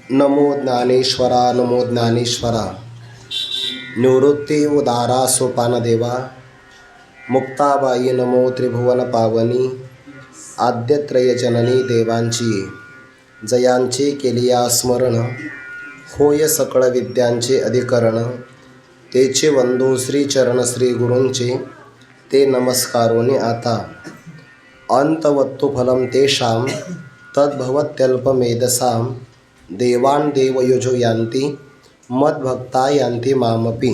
नमो ज्ञानेश्वरा नमो ज्ञानेश्वरा. निवृत्ती उदारा सोपानदेवा. मुक्ताबाई नमो त्रिभुवन पावनी. आद्यत्रयजननी देवांची जयांची केलिया स्मरण. होय सकळ विद्यांचे अधिकरण. तेचे वंदो श्रीचरण श्री गुरूंचे. ते नमस्कारोनी आता. अंतवत्तु फलं तेषां तद्भवत्यल्पमेधसां. देवान् देवयुजो यान्ति मद्भक्ता यान्ति मामपि.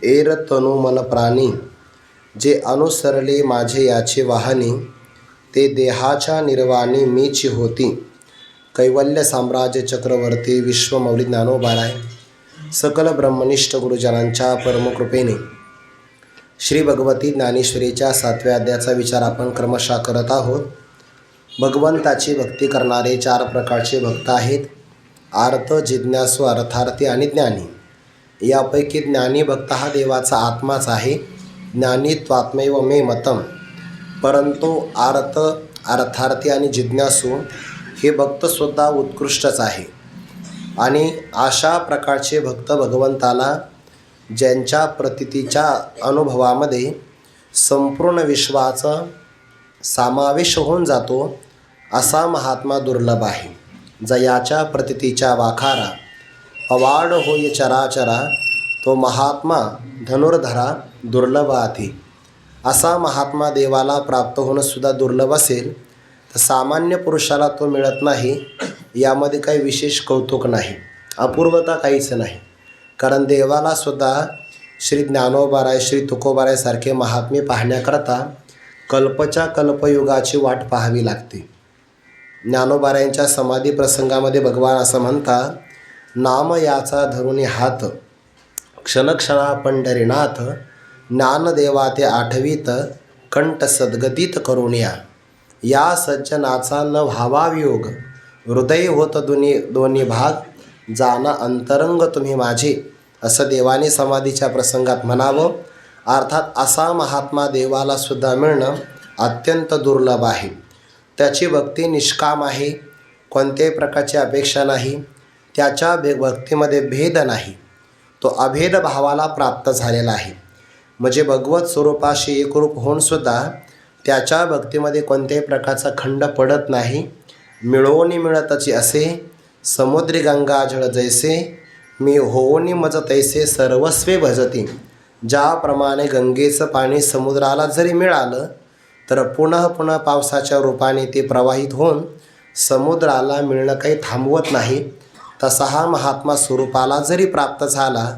एरतनु मन प्राणी. जे अनुसरले माझे याचे वाहनी. ते देहाच्या निर्वाणी मीची होती. कैवल्य साम्राज्य चक्रवर्ती विश्वमौली ज्ञानोबाराय सकल ब्रह्मनिष्ठ गुरुजनांच्या परमकृपेने श्री भगवती ज्ञानेश्वरीच्या 7व्या अध्यायाचा विचार आपण क्रमशः करत आहोत. भगवंताची भक्ती करणारे 4 प्रकारचे भक्त आहेत. आर्त, जिज्ञासू, अर्थार्थी आणि ज्ञानी. यापैकी ज्ञानी भक्त हा देवाचा आत्माच आहे. ज्ञानी त्वात्मैव मे मतम. परंतु आर्त, अर्थार्थी आणि जिज्ञासू हे भक्तसुद्धा उत्कृष्टच आहे. आणि अशा प्रकारचे भक्त भगवंताला ज्यांच्या प्रतीतीच्या अनुभवामध्ये संपूर्ण विश्वाचा समावेश होऊन जातो असा महात्मा दुर्लभ आहे. जयाच्या प्रतीतीच्या वाखारा पवाड होय चराचरा. तो महात्मा धनुर्धरा दुर्लभ आहे. असा महात्मा देवाला प्राप्त होणं सुद्धा दुर्लभ असेल तर सामान्य पुरुषाला तो मिळत नाही. यामध्ये काही विशेष कौतुक नाही, अपूर्वता काहीच नाही. कारण देवाला सुद्धा श्री ज्ञानोबाराय, श्री तुकोबाराय सारखे महात्मे पाहण्याकरता कल्पच्या कल्पयुगाची वाट पाहावी लागते. ज्ञानोबारायांच्या समाधी प्रसंगामध्ये भगवान असं म्हणतात, नाम याचा धरुणी हात क्षणक्षणा पंढरीनाथ. ज्ञानदेवा ते आठवीत कंठ सद्गतीत करुणिया. या सज्जनाचा न व्हावा वियोग. हृदय होत दोन्ही भाग. जाना अंतरंग तुम्ही माझे. असं देवाने समाधीच्या प्रसंगात म्हणावं. अर्थात असा महात्मा देवाला सुद्धा मिळणं अत्यंत दुर्लभ आहे. त्याची भक्ती निष्काम आहे. कोणत्याही प्रकारची अपेक्षा नाही. त्याच्या भक्तीमध्ये भेद नाही. तो अभेद भावाला प्राप्त झालेला आहे. म्हणजे भगवत स्वरूपाशी एकरूप होऊन सुद्धा त्याच्या भक्तीमध्ये कोणत्याही प्रकारचा खंड पडत नाही. मिळवणी मिळतची असे समुद्री गंगा जळ जैसे. मी होवनी मज तैसे सर्वस्वे भजती. ज्याप्रमाणे गंगेचं पाणी समुद्राला जरी मिळालं तर पुन्हा पुन्हा पावसाच्या रूपाने ते प्रवाहित होऊन समुद्राला मिळणं काही थांबवत नाही. तसा हा महात्मा स्वरूपाला जरी प्राप्त झाला,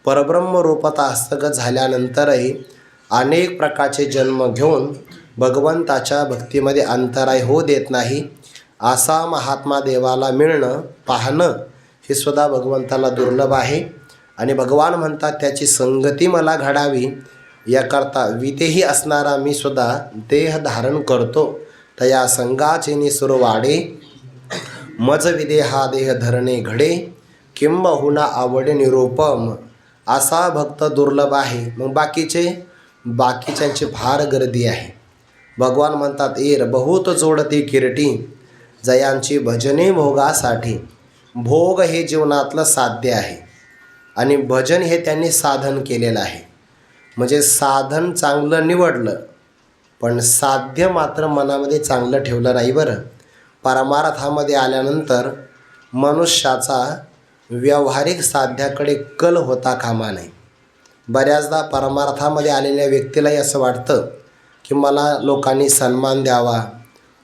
परब्रह्म रूपता हस्तगत झाल्यानंतरही अनेक प्रकारचे जन्म घेऊन भगवंताच्या भक्तीमध्ये अंतराय होऊ देत नाही. असा महात्मा देवाला मिळणं, पाहणं हे सुद्धा भगवंताला दुर्लभ आहे. आणि भगवान म्हणतात त्याची संगती मला घडावी याकरता विदेही असणारा मी सुद्धा देह धारण करतो. तया संगाचे निसुर वाडे. मज विदेहा देह धरणे घडे. किंबहुना आवडे निरूपम. असा भक्त दुर्लभ आहे. मग बाकीच्यांची फार गर्दी आहे. भगवान म्हणतात, एर बहुत जोडती किरटी. जयांची भजने भोगासाठी. भोग हे जीवनातलं साध्य आहे आणि भजन हे त्यांनी साधन केलेलं आहे. म्हणजे साधन चांगलं निवडलं पण साध्य मात्र मनामध्ये चांगलं ठेवलं नाही. बरं, परमार्थामध्ये आल्यानंतर मनुष्याचा व्यावहारिक साध्याकडे कल होता कामा नये. बऱ्याचदा परमार्थामध्ये आलेल्या व्यक्तीलाही असं वाटतं की मला लोकांनी सन्मान द्यावा,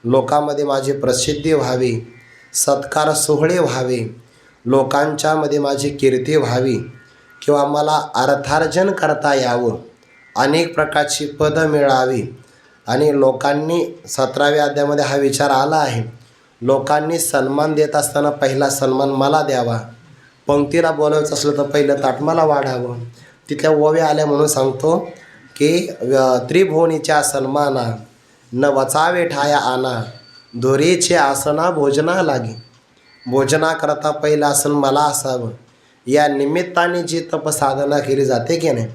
लोकांमध्ये माझी प्रसिद्धी व्हावी, सत्कार सोहळे व्हावे, लोकांच्यामध्ये माझी कीर्ती व्हावी किंवा मला अर्थार्जन करता यावं, अनेक प्रकारची पदं मिळावी. आणि लोकांनी 17व्या अध्यायामध्ये हा विचार आला आहे. लोकांनी सन्मान देत असताना पहिला सन्मान मला द्यावा. पंक्तीला बोलायचं असलं तर पहिलं ताट मला वाढावं. तिथल्या ओव्या आल्या म्हणून सांगतो की त्रिभुवनीच्या सन्माना न वचावे ठाया आना. धुरेचे आसना भोजना लागे. भोजना करता पहिलं आसन मला असावं. या निमित्ताने जी तपसाधना केली जाते की नाही,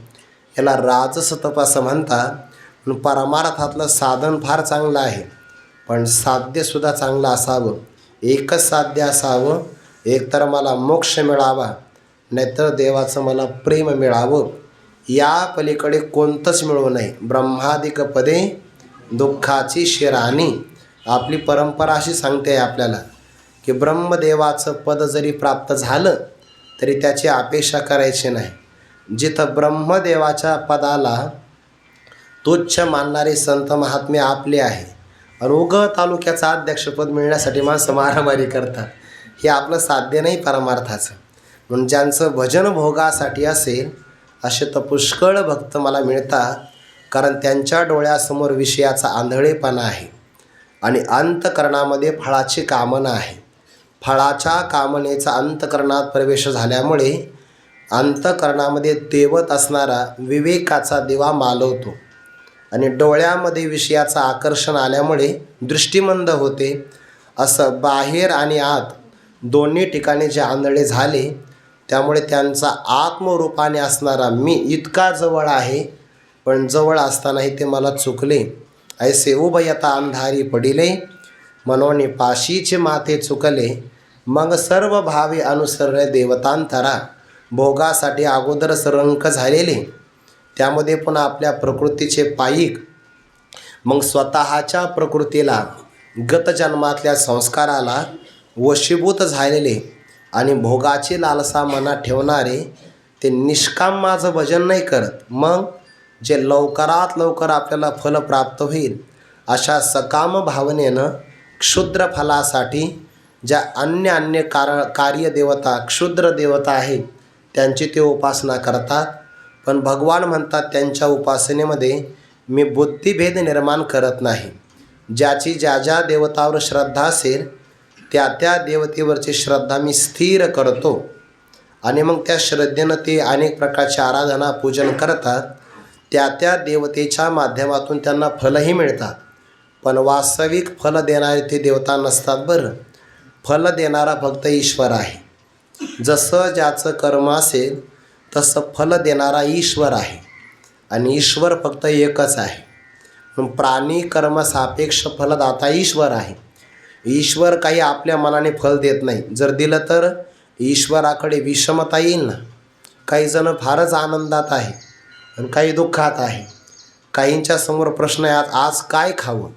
याला राजस तप असं म्हणतात. परमार्थातलं साधन फार चांगलं आहे पण साध्यसुद्धा चांगलं असावं. एकच साध्य असावं, एकतर मला मोक्ष मिळावा, नाहीतर देवाचं मला प्रेम मिळावं. या पलीकडे कोणतंच मिळू नये. ब्रह्मादिक पदे दुःखाची शिराणी. आपली परंपरा अशी सांगते आपल्याला की ब्रह्मदेवाचं पद जरी प्राप्त झालं तरी त्याची अपेक्षा करायची नाही. जिथं ब्रह्मदेवाच्या पदाला तुच्छ मानणारे संत महात्मे आपले आहे आणि तालुक्याचं अध्यक्षपद मिळण्यासाठी माणसं मारामारी करतात. हे आपलं साध्य नाही परमार्थाचं. म्हणून ज्यांचं भजन भोगासाठी असेल असे तर पुष्कळ भक्त मला मिळतात, कारण त्यांच्या डोळ्यासमोर विषयाचा आंधळेपणा आहे आणि अंतकरणामध्ये फळाची कामना आहे. फळाच्या कामनेचा अंतकरणात प्रवेश झाल्यामुळे अंतकरणामध्ये तेवत असणारा विवेकाचा दिवा मालवतो आणि डोळ्यामध्ये विषयाचं आकर्षण आल्यामुळे दृष्टिमंद होते. असं बाहेर आणि आत दोन्ही ठिकाणी जे आंधळे झाले, त्यामुळे त्यांचा आत्मरूपाने असणारा मी इतका जवळ आहे, पण जवळ असतानाही ते मला चुकले. ऐसे उभयता अंधारी पडिले, मनोनी पाशीचे माथे चुकले. मग सर्व भावे अनुसरणे देवतांतरा. भोगासाठी अगोदरच रंक झालेले, त्यामध्ये पुन्हा आपल्या प्रकृतीचे पायिक, मग स्वतःच्या प्रकृतीला गत जन्मातल्या संस्काराला वशीभूत झालेले आणि भोगाची लालसा मनात ठेवणारे ते निष्काम माझं भजन नाही करत. मग जे लवकरात लवकर आपल्याला फल प्राप्त होईल अशा सकाम भावनेनं क्षुद्र फलासाठी ज्या अन्य कार्यदेवता क्षुद्र देवता आहेत त्यांची ते उपासना करतात. पण भगवान म्हणतात त्यांच्या उपासनेमध्ये मी बुद्धिभेद निर्माण करत नाही. ज्याची ज्या ज्या देवतावर श्रद्धा असेल त्या त्या देवतेवरची श्रद्धा मी स्थिर करतो आणि मग त्या श्रद्धेनं ते अनेक प्रकारची आराधना पूजन करतात. त्या त्या देवतेच्या माध्यमातून त्यांना फलही मिळतात. पण वास्तविक फल देणारे ते देवता नसतात. बरं, फल देणारा फक्त ईश्वर आहे. जसं ज्याचं कर्म असेल तसं फल देणारा ईश्वर आहे आणि ईश्वर फक्त एकच आहे. पण प्राणी कर्म सापेक्ष फलदाता ईश्वर आहे. ईश्वर काही आपल्या मनाने फल देत नाही. जर दिलं तर ईश्वराकडे विषमता येईल ना. काही जण फारच आनंदात आहे आणि काही दुःखात आहे. काहींच्या समोर प्रश्न आहे आज काय खावं,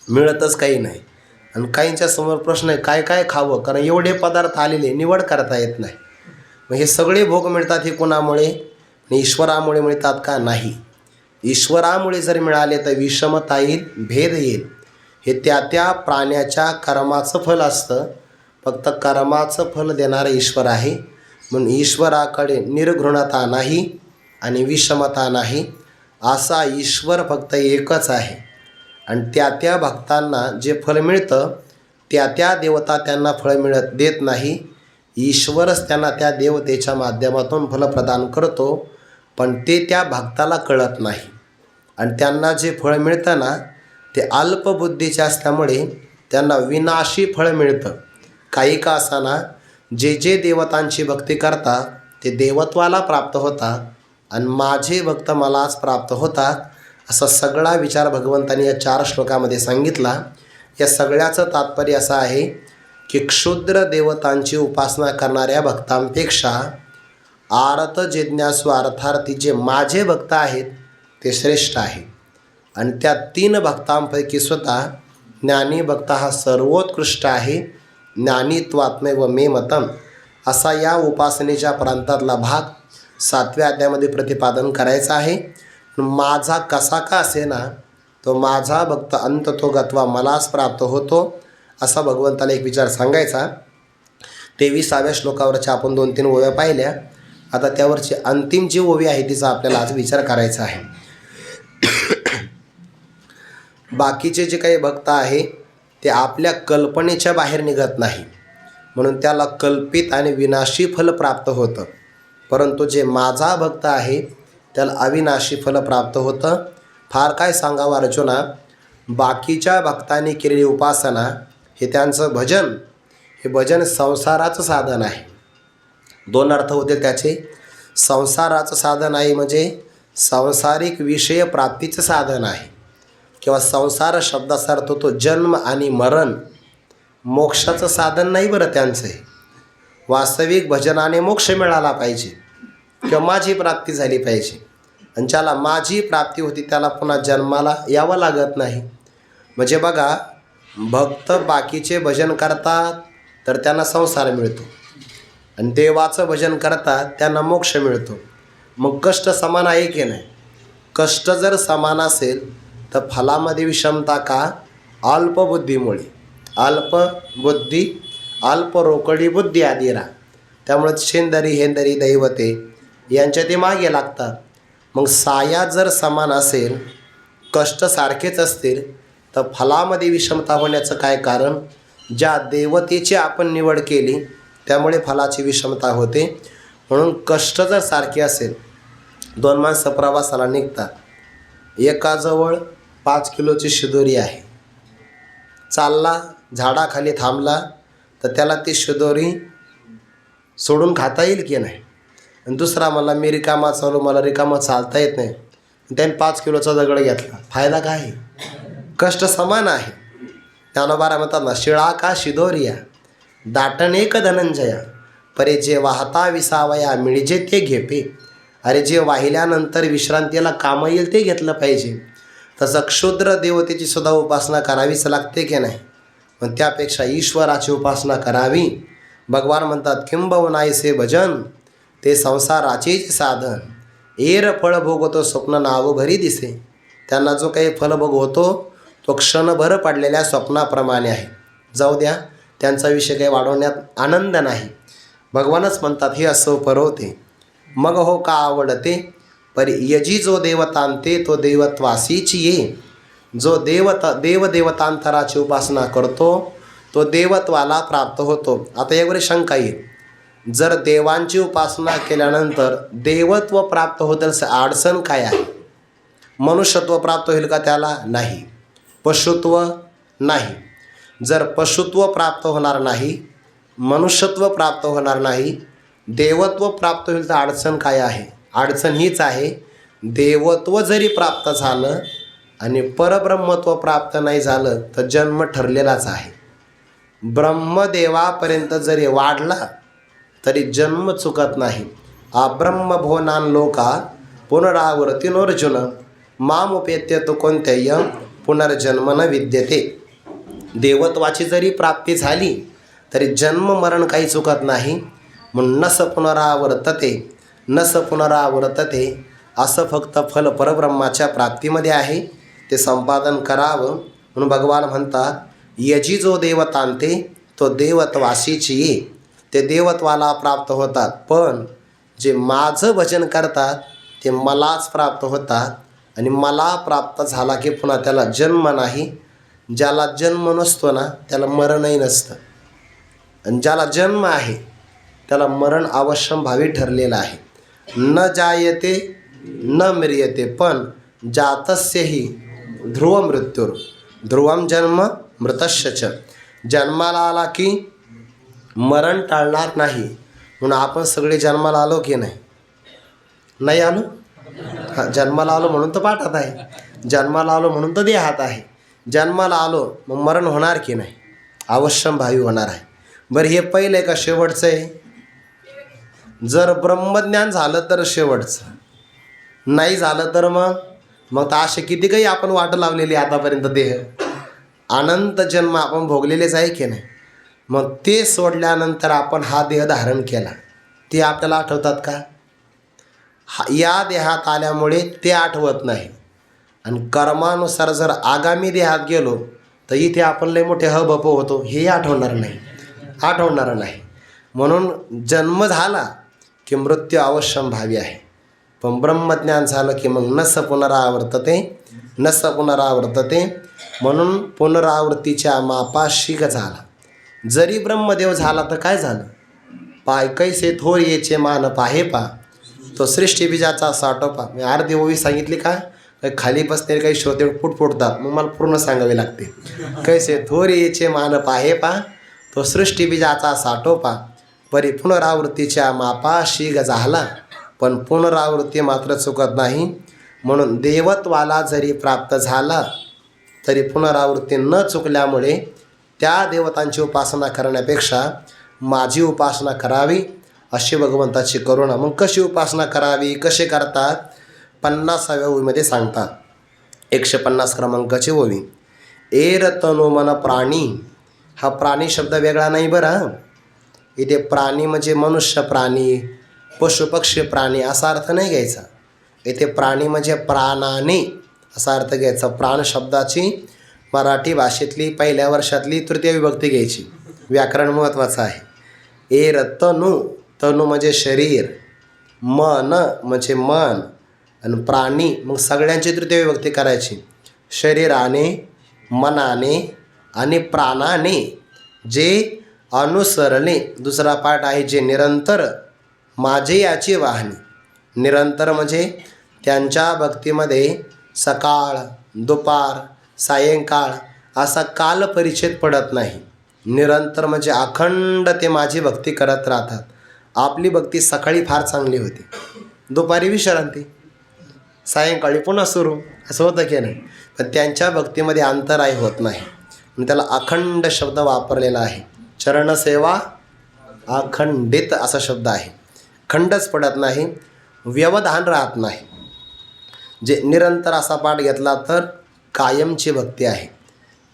मिळतच काही नाही. आणि काहींच्या समोर प्रश्न आहे काय काय खावं, कारण एवढे पदार्थ आलेले निवड करता येत नाही. मग हे सगळे भोग मिळतात हे कोणामुळे? ईश्वरामुळे मिळतात का? नाही. ईश्वरामुळे जर मिळाले तर विषमता येईल, भेद येईल. हे त्या त्या प्राण्याच्या कर्माचं फल असतं. फक्त कर्माचं फल देणारा ईश्वर आहे. म्हणून ईश्वराकडे निर्घृणता नाही आणि विषमता नाही. असा ईश्वर फक्त एकच आहे. आणि त्या त्या भक्तांना जे फल मिळतं त्या त्या देवता त्यांना फळ देत नाही. ईश्वरच त्यांना त्या देवतेच्या माध्यमातून फल प्रदान करतो, पण ते त्या भक्ताला कळत नाही. आणि त्यांना जे फळ मिळतं ना ते अल्पबुद्धीचे असल्यामुळे त्यांना विनाशी फळ मिळतं. काही का असाना जे जे देवतांची भक्ती करतात ते देवत्वाला प्राप्त होतात आणि माझे भक्त मलाच प्राप्त होतात, असा सगळा विचार भगवंतांनी या 4 श्लोकामध्ये सांगितला. या सगळ्याचं तात्पर्य असं आहे की क्षुद्र देवतांची उपासना करणाऱ्या भक्तांपेक्षा आरत जिज्ञासू अर्थार्थी जे माझे भक्त आहेत ते श्रेष्ठ आहे. आणि त्या 3 भक्तांपैकी स्वतः ज्ञानी भक्त हा सर्वोत्कृष्ट आहे. ज्ञानीत्वात्मैव मे मतम असा या उपासनेच्या प्रांतातला भाग 7व्या अध्यायामध्ये प्रतिपादन करायचा आहे. माझा कसा का असेना तो माझा भक्त अंततो गत्वा मलाच प्राप्त होतो, असा भगवंताला एक विचार सांगायचा. 23व्या श्लोकावरच्या आपण 2-3 ओव्या पाहिल्या. आता त्यावरची अंतिम जी ओवी आहे तिचा आपल्याला आज विचार करायचा आहे. बाकीचे जे काही भक्त आहे ते आपल्या कल्पनेच्या बाहेर निघत नाही, म्हणून त्याला कल्पित आणि विनाशी फल प्राप्त होतं. परंतु जे माझा भक्त आहे त्याला अविनाशी फल प्राप्त होतं. फार काय सांगावं अर्जुना, बाकीच्या भक्तांनी केलेली उपासना हे त्यांचं भजन, हे भजन संसाराचं साधन आहे. 2 अर्थ होते त्याचे. संसाराचं साधन आहे म्हणजे सांसारिक विषय प्राप्तीचं साधन आहे, किंवा संसार शब्दाचा अर्थ होतो जन्म आणि मरण. मोक्षाचं साधन नाही बरं त्यांचं. वास्तविक भजनाने मोक्ष मिळाला पाहिजे किंवा माझी प्राप्ती झाली पाहिजे. आणि ज्याला माझी प्राप्ती होती त्याला पुन्हा जन्माला यावं लागत नाही. म्हणजे बघा, भक्त बाकीचे भजन करतात तर त्यांना संसार मिळतो आणि देवाचं भजन करतात त्यांना मोक्ष मिळतो. मग कष्ट समान आहे की नाही? कष्ट जर समान असेल तर फलामध्ये विषमता का? अल्पबुद्धीमुळे. अल्पबुद्धी, अल्प रोकडी बुद्धी आदिरा. त्यामुळे शेंदरी हेंदरी दैवते यांच्या ते मागे लागतात. मग साया जर समान असेल, कष्ट सारखेच असतील, तर फलामध्ये विषमता होण्याचं काय कारण? ज्या देवतेची आपण निवड केली त्यामुळे फलाची विषमता होते. म्हणून कष्ट जर सारखे असेल, दोन माणसं प्रवासाला निघतात, एकाजवळ 5 किलोची शिदोरी आहे, चालला, झाडाखाली थांबला तर त्याला ती शिदोरी सोडून खाता येईल की नाही? आणि दुसरा मला मी रिकामा चालू, मला रिकामा चालता येत नाही, त्याने 5 किलोचा दगड घेतला, फायदा काय आहे? कष्ट समान आहे. ज्ञानोबारा म्हणतात ना, शिळा का शिदोरिया दाटण एक धनंजया, परे जे वाहता विसावया मिळजे ते घेपे. अरे जे वाहिल्यानंतर विश्रांतीला काम येईल ते घेतलं पाहिजे. तसं क्षुद्र देवतेची सुद्धा उपासना करावीच लागते की नाही? पण त्यापेक्षा ईश्वराची उपासना करावी. भगवान म्हणतात, किंबहुनाईसे भजन ते संसाराचेच साधन, एर फळ भोगतो स्वप्न नाव भरी दिसे. त्यांना जो काही फलभोग होतो तो क्षणभर पडलेल्या स्वप्नाप्रमाणे आहे. जाऊ द्या, त्यांचा विषय काही वाढवण्यात आनंद नाही. भगवानच म्हणतात, हे असो परोते मग हो का आवडते, परी यजी जो देवतांते तो देवत्वासीची ये. जो देवदेवतांतराची उपासना करतो तो देवत्वाला प्राप्त होतो. आता यावर शंका येईल, जर देवांची उपासना केल्यानंतर देवत्व प्राप्त होतं अडचण काय आहे? मनुष्यत्व प्राप्त होईल का त्याला? नाही. पशुत्व? नाही. जर पशुत्व प्राप्त होणार नाही, मनुष्यत्व प्राप्त होणार नाही, देवत्व प्राप्त होईल तर अडचण काय आहे? अडचण हीच आहे, देवत्व जरी प्राप्त झालं आणि परब्रह्मत्व प्राप्त नाही झालं तर जन्म ठरलेलाच आहे. ब्रह्मदेवापर्यंत जरी वाढला तरी जन्म चुकत नाही. अब्रह्मभुवनान लोका पुनरावर्तिनोर्जुन मामुपेत्य तो कोणत्याय पुनर्जन्म न विद्यते. देवत्वाची जरी प्राप्ती झाली तरी जन्म मरण काही चुकत नाही. म्हणून नस पुनरावर्तते, नस पुनरावर्तते असं फक्त फल परब्रह्माच्या प्राप्तीमध्ये आहे. ते संपादन करावं म्हणून भगवान म्हणतात, यजी जो देवतांते तो देवत्वासीची ये. ते देवत्वाला प्राप्त होतात, पण जे माझं भजन करतात ते मलाच प्राप्त होतात. आणि मला प्राप्त झाला की पुन्हा त्याला जन्म नाही. ज्याला जन्म नसतो ना त्याला मरणही नसतं, आणि ज्याला जन्म आहे त्याला मरण अवश्यंभावी ठरलेलं आहे. न जायते न म्रियते, पण जातस्यही ध्रुव मृत्यूर ध्रुवम जन्म मृतस्य च. जन्माला आला की मरण टाळणार नाही. म्हणून आपण सगळे जन्माला आलो की नाही? नाही आलो? हां, जन्माला आलो म्हणून तर पाठात आहे, जन्माला आलो म्हणून तर देहात आहे. जन्माला आलो मग मरण होणार की नाही? अवश्यंभावी होणार आहे. बरं, हे पहिलं आहे का शेवटचं आहे? जर ब्रह्मज्ञान झालं तर शेवटचं, नाही झालं तर मग तर असे किती काही आपण वाट लावलेली आतापर्यंत देह, अनंत जन्म आपण भोगलेलेच आहे की नाही? मग ते सोडल्यानंतर आपण हा देह धारण केला, ते आपल्याला आठवतात का? या देहात आल्यामुळे ते आठवत नाही. आणि कर्मानुसार जर आगामी देहात गेलो तर इथे आपण लय मोठे हबप होतो, हे आठवणार नाही. म्हणून जन्म झाला की मृत्यू अवश्यंभावी आहे. पण ब्रह्मज्ञान झालं की मग नस पुनरावर्तते. म्हणून पुनरावृत्तीच्या मापाशी झाला. जरी ब्रह्मदेव झाला तर काय झालं? पाय कैसे थोर येचे मान पाहे पा, तो सृष्टी बीजाचा साठोपा. मी अर्धी ओवी सांगितली का? खाली बसलेले काही श्रोते फुटफुटतात, मग मला पूर्ण सांगावे लागते. कैसे थोर येचे मान पाहे पा, तो सृष्टी बीजाचा साठोपा, परी पुनरावृत्तीच्या मापाशी झाला. पण पुनरावृत्ती मात्र चुकत नाही. म्हणून देवत्वाला जरी प्राप्त झाला तरी पुनरावृत्ती न चुकल्यामुळे त्या देवतांची उपासना करण्यापेक्षा माझी उपासना करावी अशी भगवंताची करुणा. मग कशी उपासना करावी, कसे करतात, 50व्या ओवीमध्ये सांगतात. 150 क्रमांकाची ओवी. एर तनु मन प्राणी. हा प्राणी शब्द वेगळा नाही बरं. इथे प्राणी म्हणजे मनुष्य प्राणी, पशुपक्षी प्राणी असा अर्थ नाही घ्यायचा. इथे प्राणी म्हणजे प्राणाने असा अर्थ घ्यायचा. प्राण शब्दाची मराठी भाषेतली पहिल्या वर्षातली तृतीय विभक्ती घ्यायची. व्याकरण महत्त्वाचं आहे. एर तनु, तनु म्हणजे शरीर, मन म्हणजे मन, आणि प्राणी मग सगळ्यांची तृतीय विभक्ती करायची. शरीराने, मनाने आणि प्राणाने जे अनुसरणे. दुसरा पाठ आहे जे निरंतर माझे याची वाहनी. निरंतर म्हणजे त्यांच्या भक्तीमध्ये सकाळ, दुपार, सायंकाळ असा काल परिच्छेद पडत नाही. निरंतर म्हणजे अखंड ते माझी भक्ती करत राहतात. आपली भक्ती सकाळी फार चांगली होती, दुपारी विश्रांती, सायंकाळी पुन्हा सुरू, असं होतं की नाही. पण त्यांच्या भक्तीमध्ये अंतराय होत नाही. आणि त्याला अखंड शब्द वापरलेला आहे. चरणसेवा अखंडित असा शब्द आहे. खंडच पडत नाही, व्यवधान राहत नाही. जे निरंतर असा पाठ घेतला तर कायमची भक्ती आहे.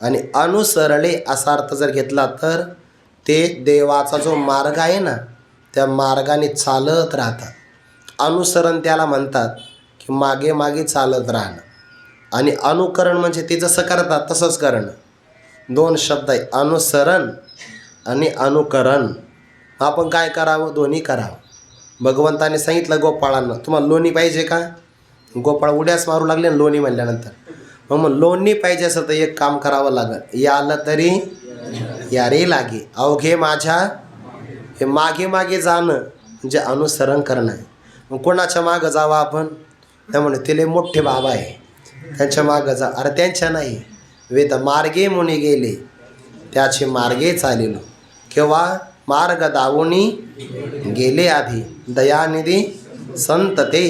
आणि अनुसरले असा अर्थ जर घेतला तर ते देवाचा जो मार्ग आहे ना, त्या मार्गाने चालत राहतात. अनुसरण त्याला म्हणतात की मागे मागे चालत राहणं. आणि अनुकरण म्हणजे ते जसं करतात तसंच करणं. दोन शब्द आहे, अनुसरण आणि अनुकरण. आपण काय करावं, दोन्ही करावं. भगवंताने सांगितलं गोपाळांना, तुम्हाला लोणी पाहिजे का? गोपाळ उड्याच मारू लागले ना लोणी म्हणल्यानंतर. मग लोणी पाहिजे असं तर एक काम करावं लागेल, याला तरी यारे लागे अवघे माझ्या. हे मागे मागे जाणं म्हणजे अनुसरण करणं आहे. मग कोणाच्या मागं जावं आपण? त्यामुळे ते मोठे बाबा आहे, त्यांच्या मागं जा. अरे त्यांच्या नाही, वेद मार्गे मुनी गेले त्याचे मार्गे चालिलो, केव्हा मार्ग दावुनी गेले आधी. दयानिधी संत ते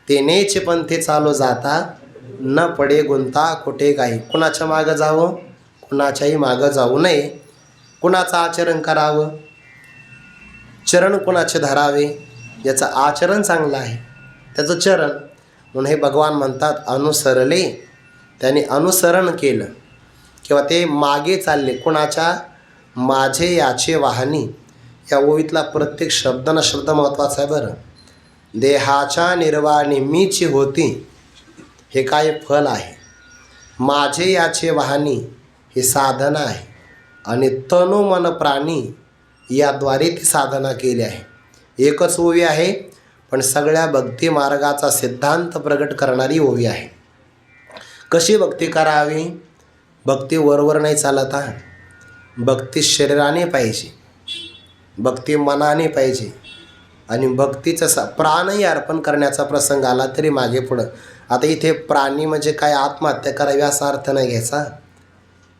तेनेचे पंथे चालो जाता, न पडे गुंता कुठे काही. कुणाच्या मागं जावं, कुणाच्याही मागं जाऊ नये. कुणाचं आचरण करावं, चरण कुणाचे धरावे, याचं आचरण चांगलं आहे, त्याचं चरण. म्हणून हे भगवान म्हणतात अनुसरले, त्यांनी अनुसरण केलं किंवा ते मागे चालले. कुणाच्या? माझे याचे वाहनी. या ओवीतला प्रत्येक शब्द ना शब्द महत्त्वाचा आहे बरं. देहाच्या निर्वाणी मीची होती, हे काय फल आहे. माझे याचे वाहनी ही साधना आहे. आणि तनु मन प्राणी याद्वारे ती साधना केली आहे. एकच ओवी आहे पण सगळ्या भक्ती मार्गाचा सिद्धांत प्रगट करणारी ओवी आहे. कशी भक्ती करावी? भक्ती वरवर नाही चालत हा. भक्ती शरीराने पाहिजे, भक्ती मनाने पाहिजे. आणि भक्तीचं प्राणही अर्पण करण्याचा प्रसंग आला तरी मागे पुढं. आता इथे प्राणी म्हणजे काय आत्महत्या करावी असा अर्थ नाही घ्यायचा.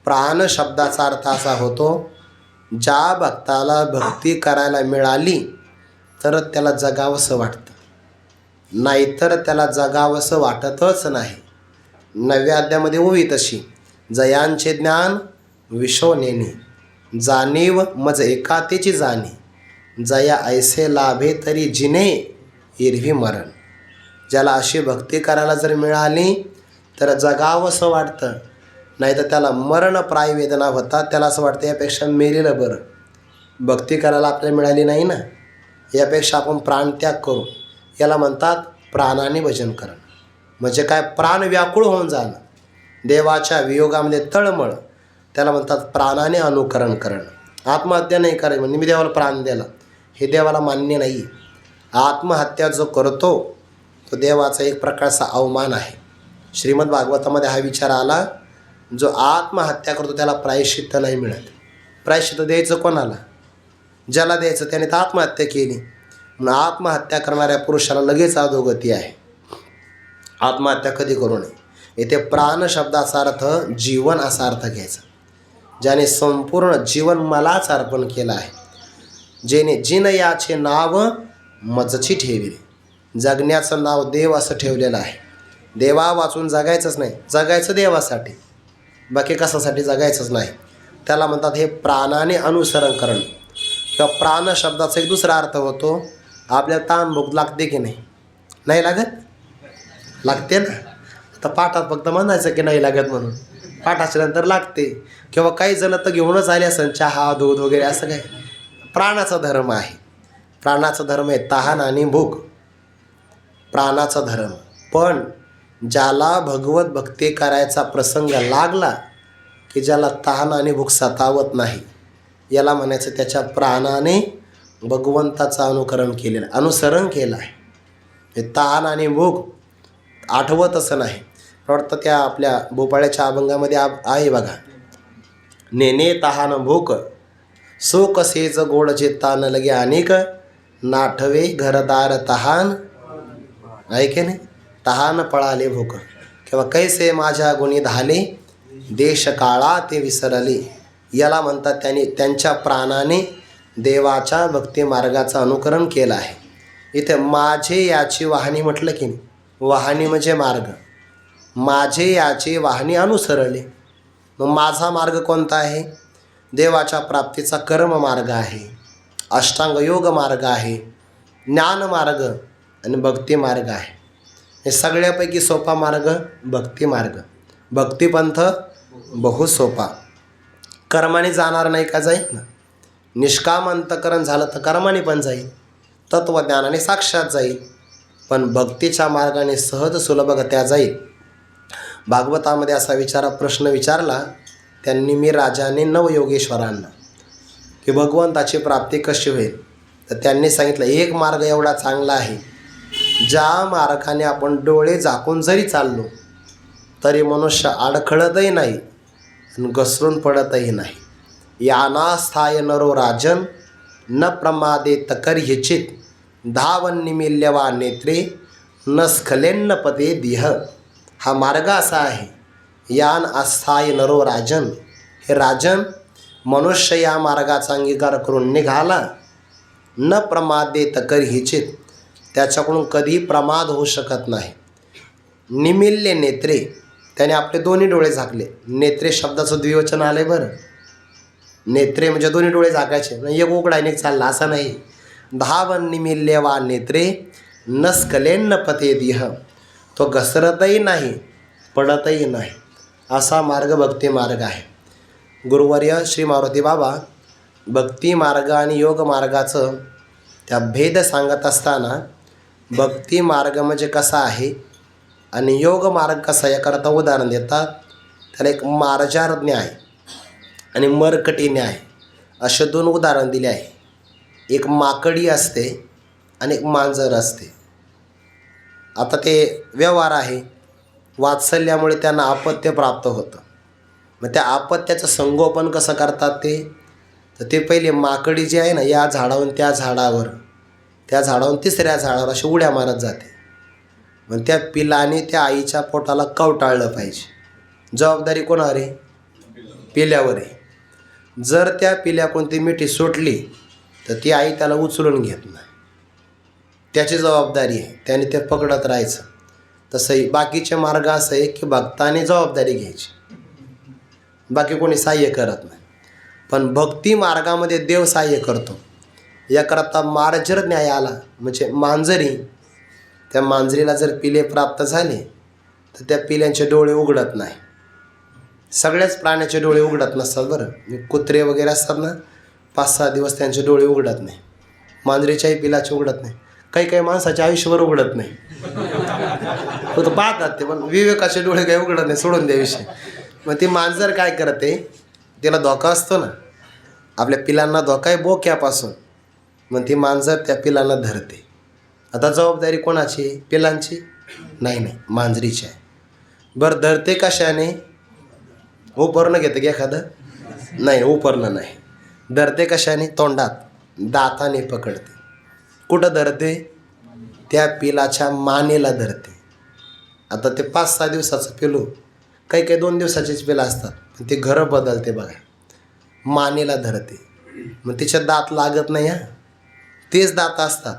प्राण शब्दाचा अर्थ असा होतो, ज्या भक्ताला भक्ती करायला मिळाली तर त्याला जगावंसं वाटतं, नाहीतर त्याला जगावंसं वाटतच नाही. 9व्या अध्यायामध्ये ओवी तशी, जयांचे ज्ञान विशोनेने, जाणीव मज एकातेची जाणी, जया ऐसे लाभे तरी जिने इरवी मरण. ज्याला अशी भक्ती करायला जर मिळाली तर जगावंसं वाटतं, नाही तर त्याला मरणप्राय वेदना होतात. त्याला असं वाटतं यापेक्षा मेलेलं बरं. भक्ती करायला आपल्याला मिळाली नाही ना, यापेक्षा आपण प्राणत्याग करू. याला म्हणतात प्राणाने भजन करणं. म्हणजे काय? प्राण व्याकुळ होऊन जाणं, देवाच्या वियोगामध्ये तळमळ. त्याला म्हणतात प्राणाने अनुकरण करणं. आत्महत्या नाही करायची म्हणजे मी देवाला प्राण दिला, हे देवाला मान्य नाही. आत्महत्या जो करतो तो देवाचा एक प्रकारचा अवमान आहे. श्रीमद भागवतामध्ये हा विचार आला, जो आत्महत्या करतो त्याला प्रायश्चित्त नाही मिळत. प्रायश्चित्त द्यायचं कोणाला? ज्याला द्यायचं त्याने तर आत्महत्या केली. म्हणून आत्महत्या करणाऱ्या पुरुषाला लगेच अधोगती आहे. आत्महत्या कधी करू नये. इथे प्राण शब्दाचा अर्थ जीवन असा अर्थ घ्यायचा. ज्याने संपूर्ण जीवन मलाच अर्पण केलं आहे, जेने जिन याचे नाव मजची ठेविले. जगण्याचं नाव देव असं ठेवलेलं आहे. देवा वाचून जगायचंच नाही, जगायचं देवासाठी, बाकी कशासाठी जगायचंच नाही. त्याला म्हणतात हे प्राणाने अनुसरण करणं. किंवा प्राण शब्दाचा एक दुसरा अर्थ होतो, आपल्याला ताण भूक लागते की नाही? नाही लागत? लागते ना. आता पाठात फक्त म्हणायचं की नाही लागत म्हणून, पाठाच्या नंतर लागते. किंवा काही जण तर घेऊनच आले असेल चहा दूध वगैरे, असं काय. प्राणाचा धर्म आहे. प्राणाचा धर्म आहे तहान आणि भूक, प्राणाचा धर्म. पण ज्याला भगवत भक्ती करायचा प्रसंग लागला की ज्याला तहान आणि भूक सतावत नाही, याला म्हणायचं त्याच्या प्राणाने भगवंताचं अनुसरण केलं आहे. हे तहान आणि भूक आठवतच नाही. वाटतं त्या आपल्या भोपाळ्याच्या अभंगामध्ये आहे बघा, नेने तहान भूक सो कसेच गोड चेता न लगे अनेक, नाठवे घरदार तहान. ऐके नाही, तहान पळाले भूक. किंवा कैसे माझ्या गुणी धाले, देश काळा ते विसरले. याला म्हणतात त्यांच्या प्राणाने देवाच्या भक्ती मार्गाचं अनुकरण केलं आहे. इथे माझे याची वाहनी म्हटलं की नाही, वाहनी म्हणजे मार्ग. माझे याचे वाहनी अनुसरले. मग माझा मार्ग कोणता आहे? देवाच्या प्राप्तीचा कर्म मार्ग आहे, अष्टांग योग मार्ग आहे, ज्ञान मार्ग आणि भक्ती मार्ग आहे. हे सगळ्यापैकी सोपा मार्ग भक्ती मार्ग. भक्तिपंथ बहु सोपा. कर्माने जाणार नाही का? जाईल ना. निष्काम अंतकरण झालं तर कर्माने पण जाईल, तत्वज्ञानाने साक्षात जाईल. पण भक्तीच्या मार्गाने सहज सुलभगत्या जाईल. भागवतामध्ये असा प्रश्न विचारला त्यांनी मी राजाने नवयोगेश्वरांना की भगवंताची प्राप्ती कशी होईल. तर त्यांनी सांगितलं एक मार्ग एवढा चांगला आहे, ज्या मार्गाने आपण डोळे झाकून जरी चाललो तरी मनुष्य अडखळतही नाही आणि घसरून पडतही नाही. यानास्थाय नरो राजन न प्रमादे तकर ह्यचित, धावन निमिल्यवा नेत्रे न स्खलेन्न पदे दिह. हा मार्ग असा आहे, यान आस्थाय नरो राजन. हे राजन, मनुष्य या मार्गाचा अंगीकार करून निघाला, न प्रमादे तकर ह्यचित, त्याच्याकडून कधी प्रमाद होऊ शकत नाही. निमिल्य नेत्रे, त्याने आपले दोन्ही डोळे झाकले. नेत्रे शब्दाचं द्विवचन आले बरं. नेत्रे म्हणजे दोन्ही डोळे झाकायचे, एक उघडायने चालला असं नाही. धावन निमिल्य वा नेत्रे न स्खलेन्न पते दिह. तो घसरतही नाही पडतही नाही, असा मार्ग भक्ती मार्ग आहे. गुरुवर्य श्री मारुती बाबा भक्ती मार्ग आणि योग मार्गाचं त्या भेद सांगत असताना भक्ती मार्ग म्हणजे कसा आहे आणि योग मार्ग कसा याकरता उदाहरण देतात. त्याला एक मार्जार न्याय आणि मरकटी न्याय असे दोन उदाहरण दिले आहे. एक माकडी असते आणि एक मांजर असते. आता ते व्यवहार आहे, वात्सल्यामुळे त्यांना अपत्य प्राप्त होतं. मग त्या अपत्याचं संगोपन कसं करतात तर ते पहिले माकडी जी आहे ना, या झाडावरून त्या झाडावर, त्या झाडावरून तिसऱ्या झाडावर अशी उड्या मारत जाते. मग त्या पिलाने त्या आईच्या पोटाला कवटाळलं पाहिजे. जबाबदारी कोणावर आहे? पिल्यावर आहे. जर त्या पिल्या कोणती मिठी सुटली तर ती आई त्याला उचलून घेत नाही, त्याची जबाबदारी आहे, त्याने ते पकडत राहायचं. तसंही बाकीचे मार्ग असं आहे की भक्ताने जबाबदारी घ्यायची, बाकी कोणी सहाय्य करत नाही. पण भक्ती मार्गामध्ये देव सहाय्य करतो. याकरता मार्जर न्याय आला म्हणजे मांजरी, त्या मांजरीला जर पिले प्राप्त झाले तर त्या पिल्यांचे डोळे उघडत नाही. सगळ्याच प्राण्याचे डोळे उघडत नसतात बरं. कुत्रे वगैरे असतात ना, 5-6 दिवस त्यांचे डोळे उघडत नाही. मांजरीच्याही पिलाचे उघडत नाही. काही काही माणसाच्या आयुष्यभर उघडत नाही. फक्त पाहतात ते, पण विवेकाचे डोळे काही उघडत नाही, सोडून द्या विषय. मग ती मांजर काय करते, तिला धोका असतो ना, आपल्या पिलांना धोका आहे बोक्यापासून. मग ती मांजर त्या पिलांना धरते. आता जबाबदारी कोणाची? पिलांची? नाही, मांजरीची आहे. बरं धरते कशाने? उपरणं घेतं की एखादं? नाही, उपरणं नाही. धरते कशाने? तोंडात दाताने पकडते. कुठं धरते? त्या पिलाच्या मानेला धरते. आता ते 5-6 दिवसाचं पिलू, काही 2 दिवसाचीच पिलं असतात, पण ते घरं बदलते बघा. मानेला धरते. मग तिच्या दात लागत नाही. तेच दात असतात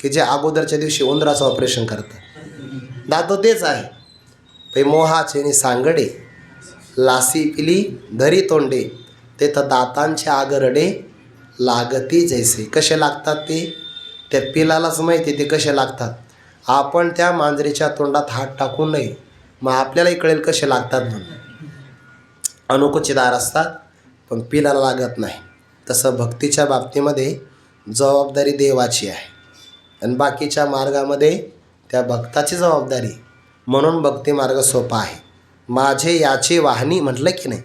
की जे अगोदरच्या दिवशी उंदराचं ऑपरेशन करतात. दात तेच आहे. पै मोहाचे सांगडे लासी पिली धरी तोंडे, ते तर दातांचे आगरडे लागती जैसे. कसे लागतात ते त्या पिलालाच माहिती ते कसे लागतात. आपण त्या मांजरीच्या तोंडात हात टाकू नये, मग आपल्यालाही कळेल कसे लागतात म्हणून. अणुकुचीदार असतात पण पिलाला लागत नाही. तसं भक्तीच्या बाबतीमध्ये जबाबदारी देवाची आहे आणि बाकीच्या मार्गामध्ये त्या भक्ताची जबाबदारी. म्हणून भक्ती मार्ग सोपा आहे. माझे याचे वाहनी म्हटलं की नाही,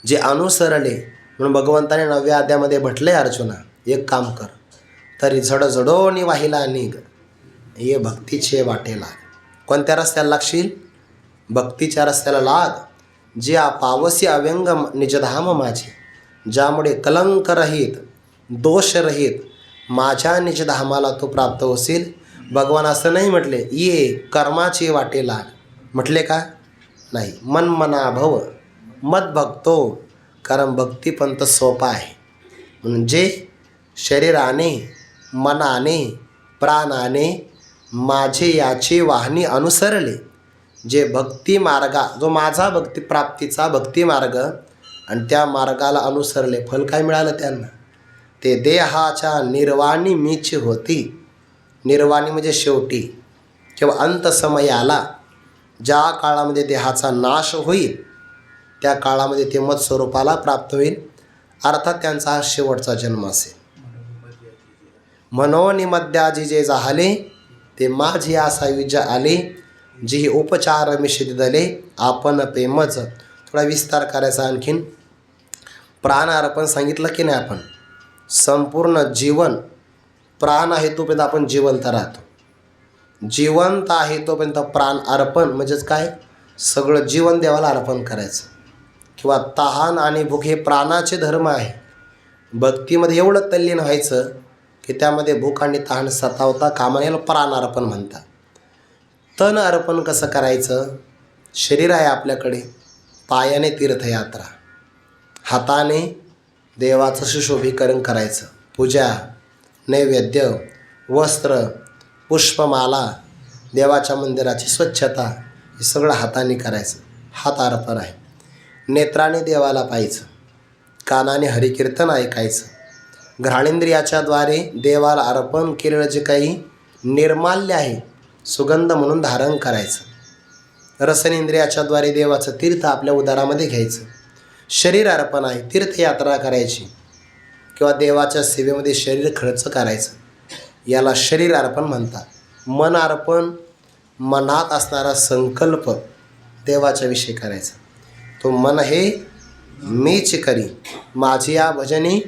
जे अनुसरले. म्हणून भगवंताने 9व्या अध्यायामध्ये म्हटले, अर्जुना एक काम कर, तरी झडझडोनी वाहिला निघ, ये भक्तीचे वाटे लाग. कोणत्या रस्त्याला लागशील? भक्तीच्या रस्त्याला लाग. जे पावसी अव्यंग निजधाम माझे, ज्यामुळे कलंक रहित दोषरहित माझ्या निजधामाला तू प्राप्त होशील. भगवान असं नाही म्हटले ये कर्माची वाटे लाग. म्हटले का? नाही. मन मना भव मत भक्तो. कारण भक्तिपंथ सोपा आहे. म्हणजे शरीराने मनाने प्राणाने माझे याचे वाहनी अनुसरले, जे भक्ती मार्गा, जो माझा भक्ती प्राप्तीचा भक्ती मार्ग, आणि त्या मार्गाला अनुसरले, फल काय मिळालं त्यांना? ते देहाच्या निर्वाणी मीच होती. निर्वाणी म्हणजे शेवटी किंवा अंत समय आला, ज्या काळामध्ये देहाचा नाश होईल त्या काळामध्ये ते मत स्वरूपाला प्राप्त होईल. अर्थात त्यांचा हा शेवटचा जन्म असेल. मनोनिमद्याजी जे झाले, ते माझी आसा विज आले, जी उपचार मिशी दिले आपण प्रेमच. थोडा विस्तार करायचा आणखीन. प्राण अर्पण सांगितलं की नाही आपण. संपूर्ण जीवन प्राण आहे तोपर्यंत आपण जिवंत राहतो. जिवंत आहे तोपर्यंत प्राण अर्पण म्हणजेच काय? सगळं जीवन देवाला अर्पण करायचं. किंवा तहान आणि भूक हे प्राणाचे धर्म आहे. भक्तीमध्ये एवढं तल्लीन व्हायचं की त्यामध्ये भूक आणि तहान सतावता कामा नये, प्राण अर्पण म्हणतात. तन अर्पण कसं करायचं? शरीर आहे आपल्याकडे, पायाने तीर्थयात्रा, हाताने देवाचं सुशोभीकरण करायचं, पूजा, नैवेद्य, वस्त्र, पुष्पमाला, देवाच्या मंदिराची स्वच्छता, हे सगळं हाताने करायचं. हात अर्पण आहे. नेत्राने देवाला पाहायचं, कानाने हरिकीर्तन ऐकायचं, घ्राणेंद्रियाच्याद्वारे देवाला अर्पण केलेलं जे काही निर्माल्य आहे सुगंध म्हणून धारण करायचं. रसनेंद्रियाच्याद्वारे देवाचं तीर्थ आपल्या उदरामध्ये घ्यायचं. शरीर अर्पण आहे, तीर्थयात्रा करायची किंवा देवाच्या सेवेमध्ये शरीर खर्च करायचं, याला शरीर अर्पण म्हणतात. मन अर्पण, मनात असणारा संकल्प देवाच्या विषयी करायचा. तो मन हे मीच करी, माझी या भजनी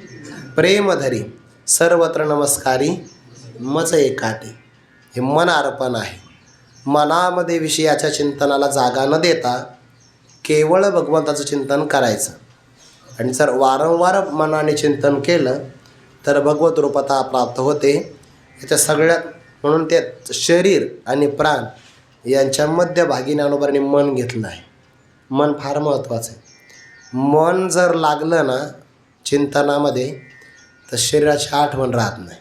प्रेम धरी, सर्वत्र नमस्कारी मच एकाटी. हे मन अर्पण आहे. मनामध्ये विषयाच्या चिंतनाला जागा न देता केवळ भगवंताचं चिंतन करायचं. आणि जर वारंवार मनाने चिंतन केलं तर भगवत रूपता प्राप्त होते. याच्या सगळ्यात म्हणून ते शरीर आणि प्राण यांच्या मध्यभागी ज्ञानोबांनी मन घेतलं आहे. मन फार महत्त्वाचं आहे. मन जर लागलं ना चिंतनामध्ये तर शरीराची आठवण राहत नाही.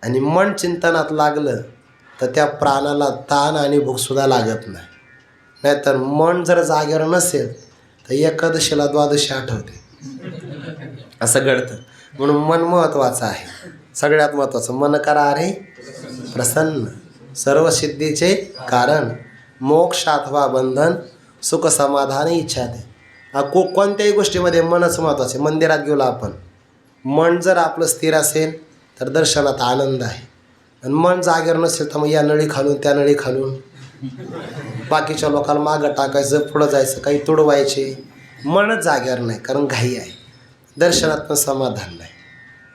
आणि मन चिंतनात लागलं तर त्या प्राणाला ताण आणि भूकसुद्धा लागत नाही. नाहीतर मन जर जागेवर नसेल तर एकादशीला द्वादशी आठवते, असं घडतं. म्हणून मन महत्त्वाचं आहे. सगळ्यात महत्त्वाचं. मन करा रे प्रसन्न, सर्व सिद्धीचे कारण, मोक्ष अथवा बंधन, सुख समाधान इच्छा दे. कोणत्याही गोष्टीमध्ये मनच महत्त्वाचे. मंदिरात गेलो आपण, मन जर आपलं स्थिर असेल तर दर्शनात आनंद आहे. आणि मन जागेवर नसेल तर मग या नळी खालून त्या नळी खालून बाकीच्या लोकांना मागं टाकायचं, पुढं जायचं, काही तुडवायचे. मनच जागेवर नाही, कारण घाई आहे. दर्शनात पण समाधान नाही,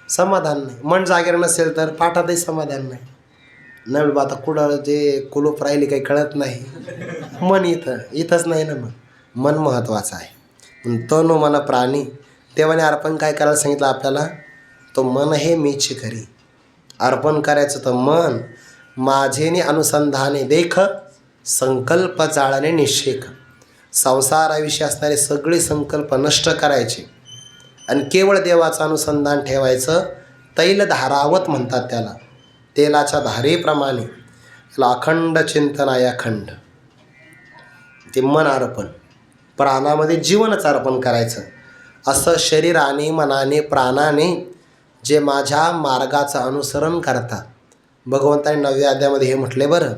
समाधान नाही. मन जागेवर नसेल तर पाठातही समाधान नाही. नाही बाबा आता कुठं जे कुलूप राहिली काही कळत नाही. मन इथंच नाही ना. मग मन महत्त्वाचं आहे. तनु मन प्राणी. देवाने अर्पण काय करायला सांगितलं आपल्याला? तो मन हे मीच करी. अर्पण करायचं तर मन माझेने अनुसंधाने देख, संकल्प जाळणे निषेक. संसाराविषयी असणारे सगळे संकल्प नष्ट करायचे आणि केवळ देवाचं अनुसंधान ठेवायचं. तैल धारावत म्हणतात त्याला. तेलाच्या धारेप्रमाणे याला अखंड चिंतन आहे. अखंड ते मन अर्पण. प्राणामध्ये जीवनच अर्पण करायचं. असं शरीराने मनाने प्राणाने जे माझ्या मार्गाचं अनुसरण करतात. भगवंताने 9व्या अध्यायामध्ये हे म्हटले बरं.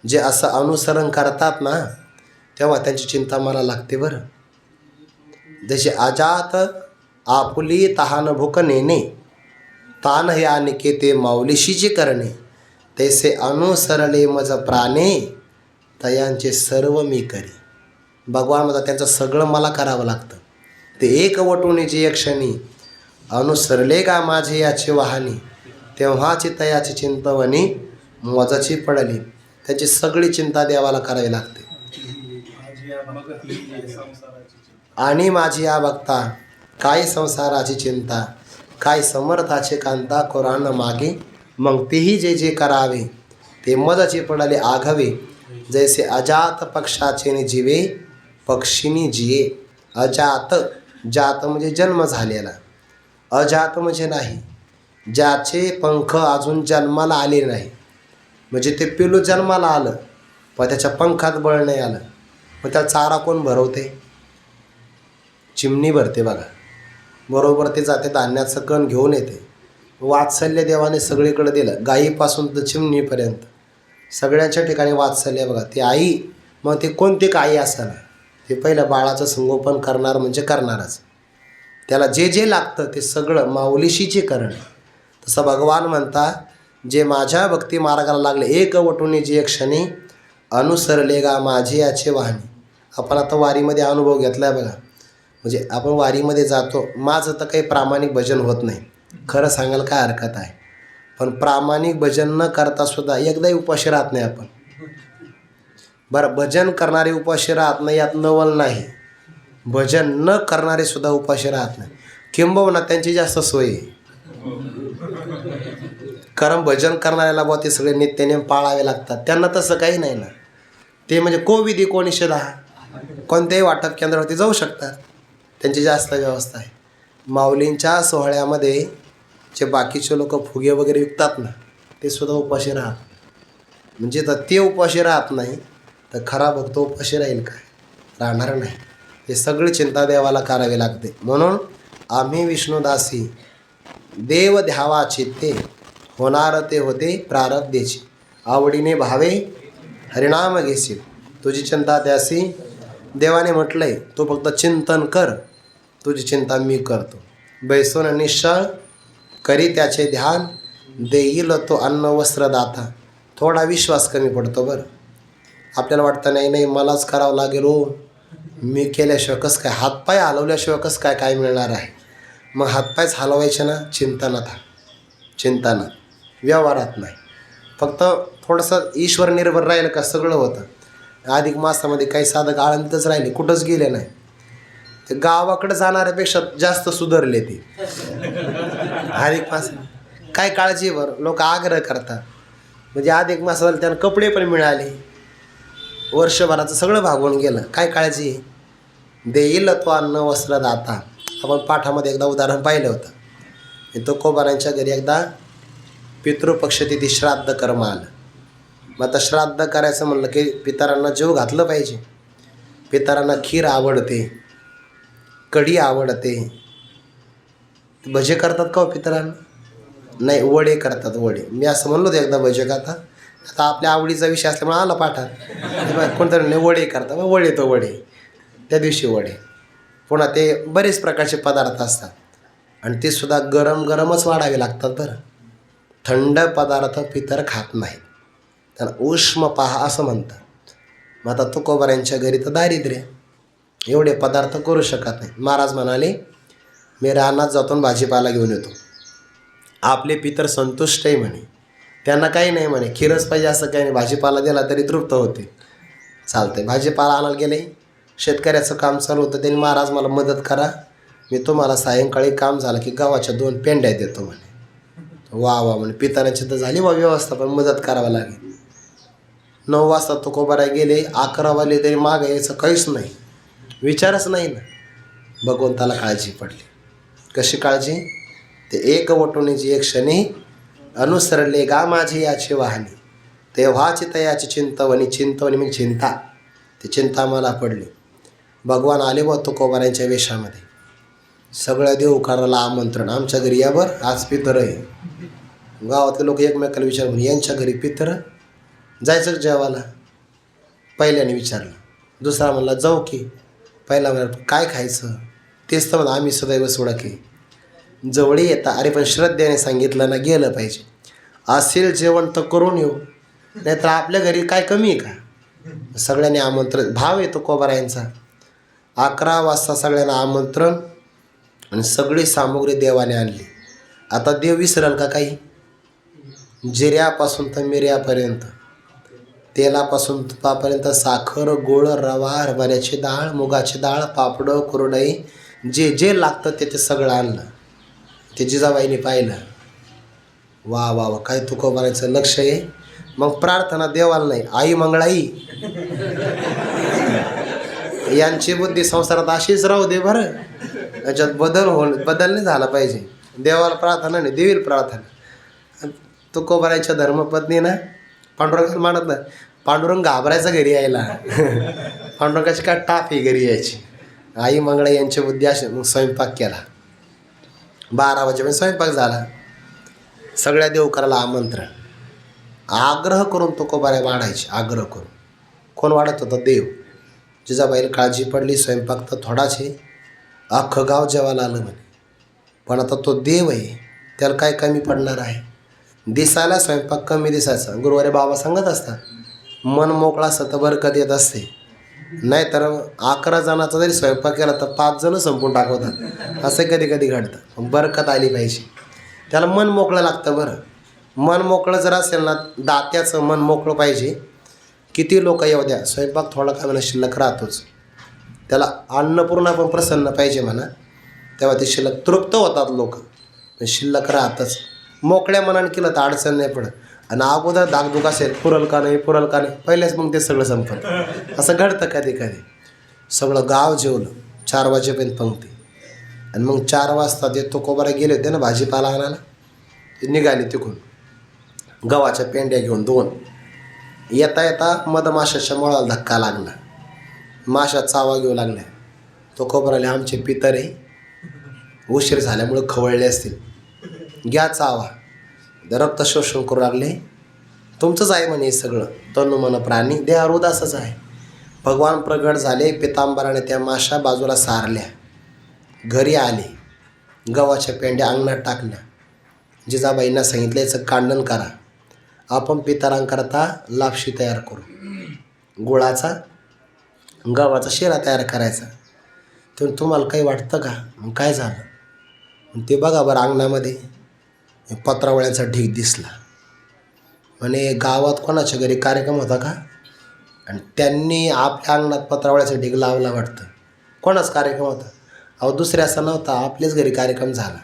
जे असं अनुसरण करतात ना तेव्हा त्यांची चिंता मला लागते बरं. जसे अजात आपुली तहान भूक नेणे तान हे अनिकेते माऊलीशीची करणे तैसे अनुसरले मज प्राणे तयांचे सर्व मी करी. भगवान म्हणतात त्यांचं सगळं मला करावं लागतं. ते एक वटुनीची एक क्षणी अनुसरले का माझे याचे वाहनी तेव्हाची तयाची चिंतवणी मजाची पडली. त्याची सगळी चिंता देवाला करावी लागते. आणि माझी या भक्ता काय संसाराची चिंता काय समर्थाचे कांता कोरान मागे मग तेही जे जे करावे ते मजाची पडले आघावे जैसे अजात पक्षाचे जीवे पक्षिणी जिये. अजात जात म्हणजे जन्म झालेला, अजात म्हणजे नाही, ज्याचे पंख अजून जन्माला आले नाही. म्हणजे ते पिलू जन्माला आलं पण त्याच्या पंखात बळ नाही आलं. मग त्याला चारा कोण भरवते? चिमणी भरते बघा. बरोबर ते जाते धान्याचं कण घेऊन येते. वात्सल्य देवाने सगळीकडे दिलं, गायीपासून तर चिमणीपर्यंत सगळ्यांच्या ठिकाणी वात्सल्य बघा. ती आई मग ते कोणती आई असाना ते पहिलं बाळाचं संगोपन करणार म्हणजे करणारच. त्याला जे जे लागतं ते सगळं माऊलीशीचे करणं. तसं भगवान म्हणता जे माझ्या भक्ती मार्गाला लागले एक वटुनी जे एक क्षणी अनुसरले गा माझे याचे वाहनी. आपण आता वारीमध्ये अनुभव घेतला आहे बघा. म्हणजे आपण वारीमध्ये जातो. माझं तर काही प्रामाणिक भजन होत नाही, खरं सांगायला काय हरकत आहे. पण प्रामाणिक भजन न करतासुद्धा एकदाही उपाशी राहत नाही आपण. बरं, भजन करणारे उपाशी राहत नाही यात नवल नाही. भजन न करणारे सुद्धा उपाशी राहत नाही. किंबहुना त्यांची जास्त सोय आहे. कारण भजन करणाऱ्याला बुवा ते सगळे नित्यनेम पाळावे लागतात. त्यांना तसं काही नाही ना. ते म्हणजे कोविधी को निषेध कोणत्याही वाटप केंद्रावरती जाऊ शकतात. त्यांची जास्त व्यवस्था आहे. माऊलींच्या सोहळ्यामध्ये जे बाकीचे लोक फुगे वगैरे विकतात ना ते सुद्धा उपाशी राहत. म्हणजे तर ते उपाशी राहत नाही तर खरा भक्त उपाशी राहील काय? राहणार नाही. हे सगळी चिंता देवाला करावी लागते. म्हणून आम्ही विष्णुदासी देव ध्यावा चित्ते होणार ते होते प्रारब्धेची आवडीने भावे हरिनाम घेशील तुझी चिंता त्यासी. देवाने म्हटलंय तो फक्त चिंतन कर, तुझी चिंता मी करतो. बैसून निश्चळ करी त्याचे ध्यान देईल तो अन्न वस्त्र दाता. थोडा विश्वास कमी पडतो बरं. आपल्याला वाटतं नाही नाही मलाच करावं लागेल हो, मी केल्याशिवाय कसं काय, हातपाय हलवल्याशिवाय कसं काय काय मिळणार आहे. मग हातपायच हलवायचे ना चिंतनात, चिंतनात, व्यवहारात नाही. फक्त थोडंसं ईश्वर निर्भर राहिलं का सगळं होतं. अधिक मासामध्ये काही साधक आळंदीतच राहिले, कुठंच गेले नाही. ते गावाकडे जाणाऱ्यापेक्षा जास्त सुधारले ते. अधिक मास काय काळजी बरं लोक आग्रह करतात. म्हणजे अधिक मासाला त्यांना कपडे पण मिळाले, वर्षभराचं सगळं भागवून गेलं. काय काळजी आहे. देईल तो अन्न वस्त्र दाता. आपण पाठामध्ये एकदा उदाहरण पाहिलं होतं. तुकोबारांच्या घरी एकदा पितृपक्षतिथी श्राद्ध कर्म आलं. मग आता श्राद्ध करायचं म्हणलं की पितरांना जेव घातलं पाहिजे. पितरांना खीर आवडते, कढी आवडते. भजे करतात का हो पितरांना? नाही, वडे करतात. वडे मी असं म्हणलो होतं एकदा भजे करतात. आता आपल्या आवडीचा विषय असल्यामुळे आला पाठात. कोणतरी नाही वडे करतात, मग वडे तो वडे त्या दिवशी वडे. पुन्हा ते बरेच प्रकारचे पदार्थ असतात आणि ते सुद्धा गरम गरमच वाढावे लागतात बरं. थंड पदार्थ पितर खात नाहीत, त्यांना उष्म पहा असं म्हणतात. मग आता तुकोबारांच्या घरी तर दारिद्र्य, एवढे पदार्थ करू शकत नाही. महाराज म्हणाले मी रानात जातो भाजीपाला घेऊन येतो. आपले पितर संतुष्ट आहे म्हणे, त्यांना काही नाही म्हणे, खीरच पाहिजे असं काही नाही, भाजीपाला दिला तरी तृप्त होते. चालतंय. भाजीपाला आणायला गेले, शेतकऱ्याचं काम चालू होतं. त्यांनी महाराज मला मदत करा, मी तुम्हाला सायंकाळी काम झालं की गावाच्या 2 पेंड्या देतो म्हणे. वा वा म्हणे, पितरांची तर झाली वा व्यवस्था, पण मदत करावी लागेल. 9 वाजता तुकोबाराय गेले, 11 वाजले तरी मागं यायचं काहीच नाही, विचारच नाही ना. भगवंताला काळजी पडली. कशी काळजी? ते एक वटुनीची एक क्षणी अनुसरले गा माझे याचे वाहनी तेव्हाची तयाची चिंतवणी. चिंतवणी म्हणजे चिंता. ती चिंता मला पडली. भगवान आले व तुकोबारांच्या वेशामध्ये. सगळ्या देवकाराला आमंत्रण, आमच्या घरी या बरं, आज पितर आहे. गावातले लोक एकमेकाला विचारून यांच्या घरी पितर, जायचं जेवायला. पहिल्याने विचारलं. दुसरा म्हणला जाऊ की. पहिला म्हणला काय खायचं, तेच तर म्हणा आम्ही सदैव सोडा की. जवळी येता, अरे पण श्रद्धेने सांगितलं ना, गेलं पाहिजे. असेल जेवण तर करून येऊ, नाहीतर आपल्या घरी काय कमी आहे का. सगळ्यांनी आमंत्रण, भाव येतो कोबारायांचा. 11 वाजता सगळ्यांना आमंत्रण आणि सगळी सामुग्री देवाने आणली. आता देव विसरल का काही. जिऱ्यापासून तर मिऱ्यापर्यंत, तेलापासून तुपापर्यंत, साखर, गोळ, रवा, हरभऱ्याची डाळ, मुगाची डाळ, पापडं, कुरडई, जे जे लागतं ते सगळं आणलं. ते जिजाबाईने पाहिलं. वा वा वा, काय तुकोबाराचं लक्ष आहे. मग प्रार्थना देवाला नाही, आई मंगळाई. यांची बुद्धी संसारात अशीच राहू दे बरं. याच्यात बदल नाही झाला पाहिजे. देवाला प्रार्थना नाही, देवील प्रार्थना. तुकोबाराच्या धर्मपत्नी ना पांडुरंगाला मानत नाही. पांडुरंग घाबरायचा घरी यायला. पांडुरंगाची काय टाप ही घरी यायची. आई मंगळाई यांची बुद्धी अशी. मग स्वयंपाक केला. 12 वाजेपर्यंत स्वयंपाक झाला. सगळ्या देवकाराला आमंत्रण. आग्रह करून तुकोबाऱ्या वाढायचे, आग्रह करून. कोण वाढत होतं, देव. जिजाबाईला काळजी पडली, स्वयंपाक तर थोडाच आहे, अख्खं गाव जेवायला आलं म्हणे. पण आता तो देव आहे, त्याला काय कमी पडणार आहे. दिसायला स्वयंपाक कमी दिसायचा. गुरुवारी बाबा सांगत असतात, मन मोकळा असतं तर बरकत येत असते. नाहीतर 11 जणांचा जरी स्वयंपाक केला तर 5 जण संपून टाकवतात. असं कधी कधी घडतं. बरकत आली पाहिजे, त्याला मन मोकळं लागतं. बरं, मन मोकळं जर असेल ना, दात्याचं मन मोकळं पाहिजे. किती लोक येऊ द्या, स्वयंपाक थोडा का म्हणा शिल्लक राहतोच. त्याला अन्नपूर्णा पण प्रसन्न पाहिजे म्हणा, तेव्हा ते शिल्लक तृप्त होतात लोक. शिल्लक राहतच. मोकळ्या मनाने केलं तर अडचण नाही पडत. आणि अगोदर दागदुख असेल, पुरल का नाही, पहिलेच मग ते सगळं संपत. असं घडतं कधी कधी. सगळं गाव जेवलं. 4 वाजेपर्यंत पंक्ती. आणि मग 4 वाजता ते तुकोबारा गेले होते ना भाजीपाला आणायला, ते निघाले तिकडून गव्हाच्या पेंड्या घेऊन 2. येता येता मधमाशाच्या मुळाला धक्का लागला. माशा चावा घेऊ लागल्या. तुकोबाराले आमचे पितरे उशीर झाल्यामुळं खवळले असतील, घ्या चावा. रक्त शोषण करू लागले. तुमचंच आहे म्हणे सगळं, तनु मन प्राणी. देहावर उदासच आहे. भगवान प्रगट झाले. पितांबराने त्या माशा बाजूला सारल्या. घरी आले. गव्हाच्या पेंड्या अंगणात टाकल्या. जिजाबाईंना सांगितलं याचं कांडण करा. आपण पितरांकरता लापशी तयार करू. गुळाचा गव्हाचा शिरा तयार करायचा. तर तुम्हाला काही वाटतं का. मग काय झालं. ते बघा बरं, अंगणामध्ये पत्रावळ्यांचा ढीग दिसला. म्हणे गावात कोणाच्या घरी कार्यक्रम होता का. आणि त्यांनी आपल्या अंगणात पत्रावळ्याचा ढीग लावला वाटतं. कोणाच कार्यक्रम होता. अहो दुसऱ्या असा नव्हता, आपल्याच घरी कार्यक्रम झाला.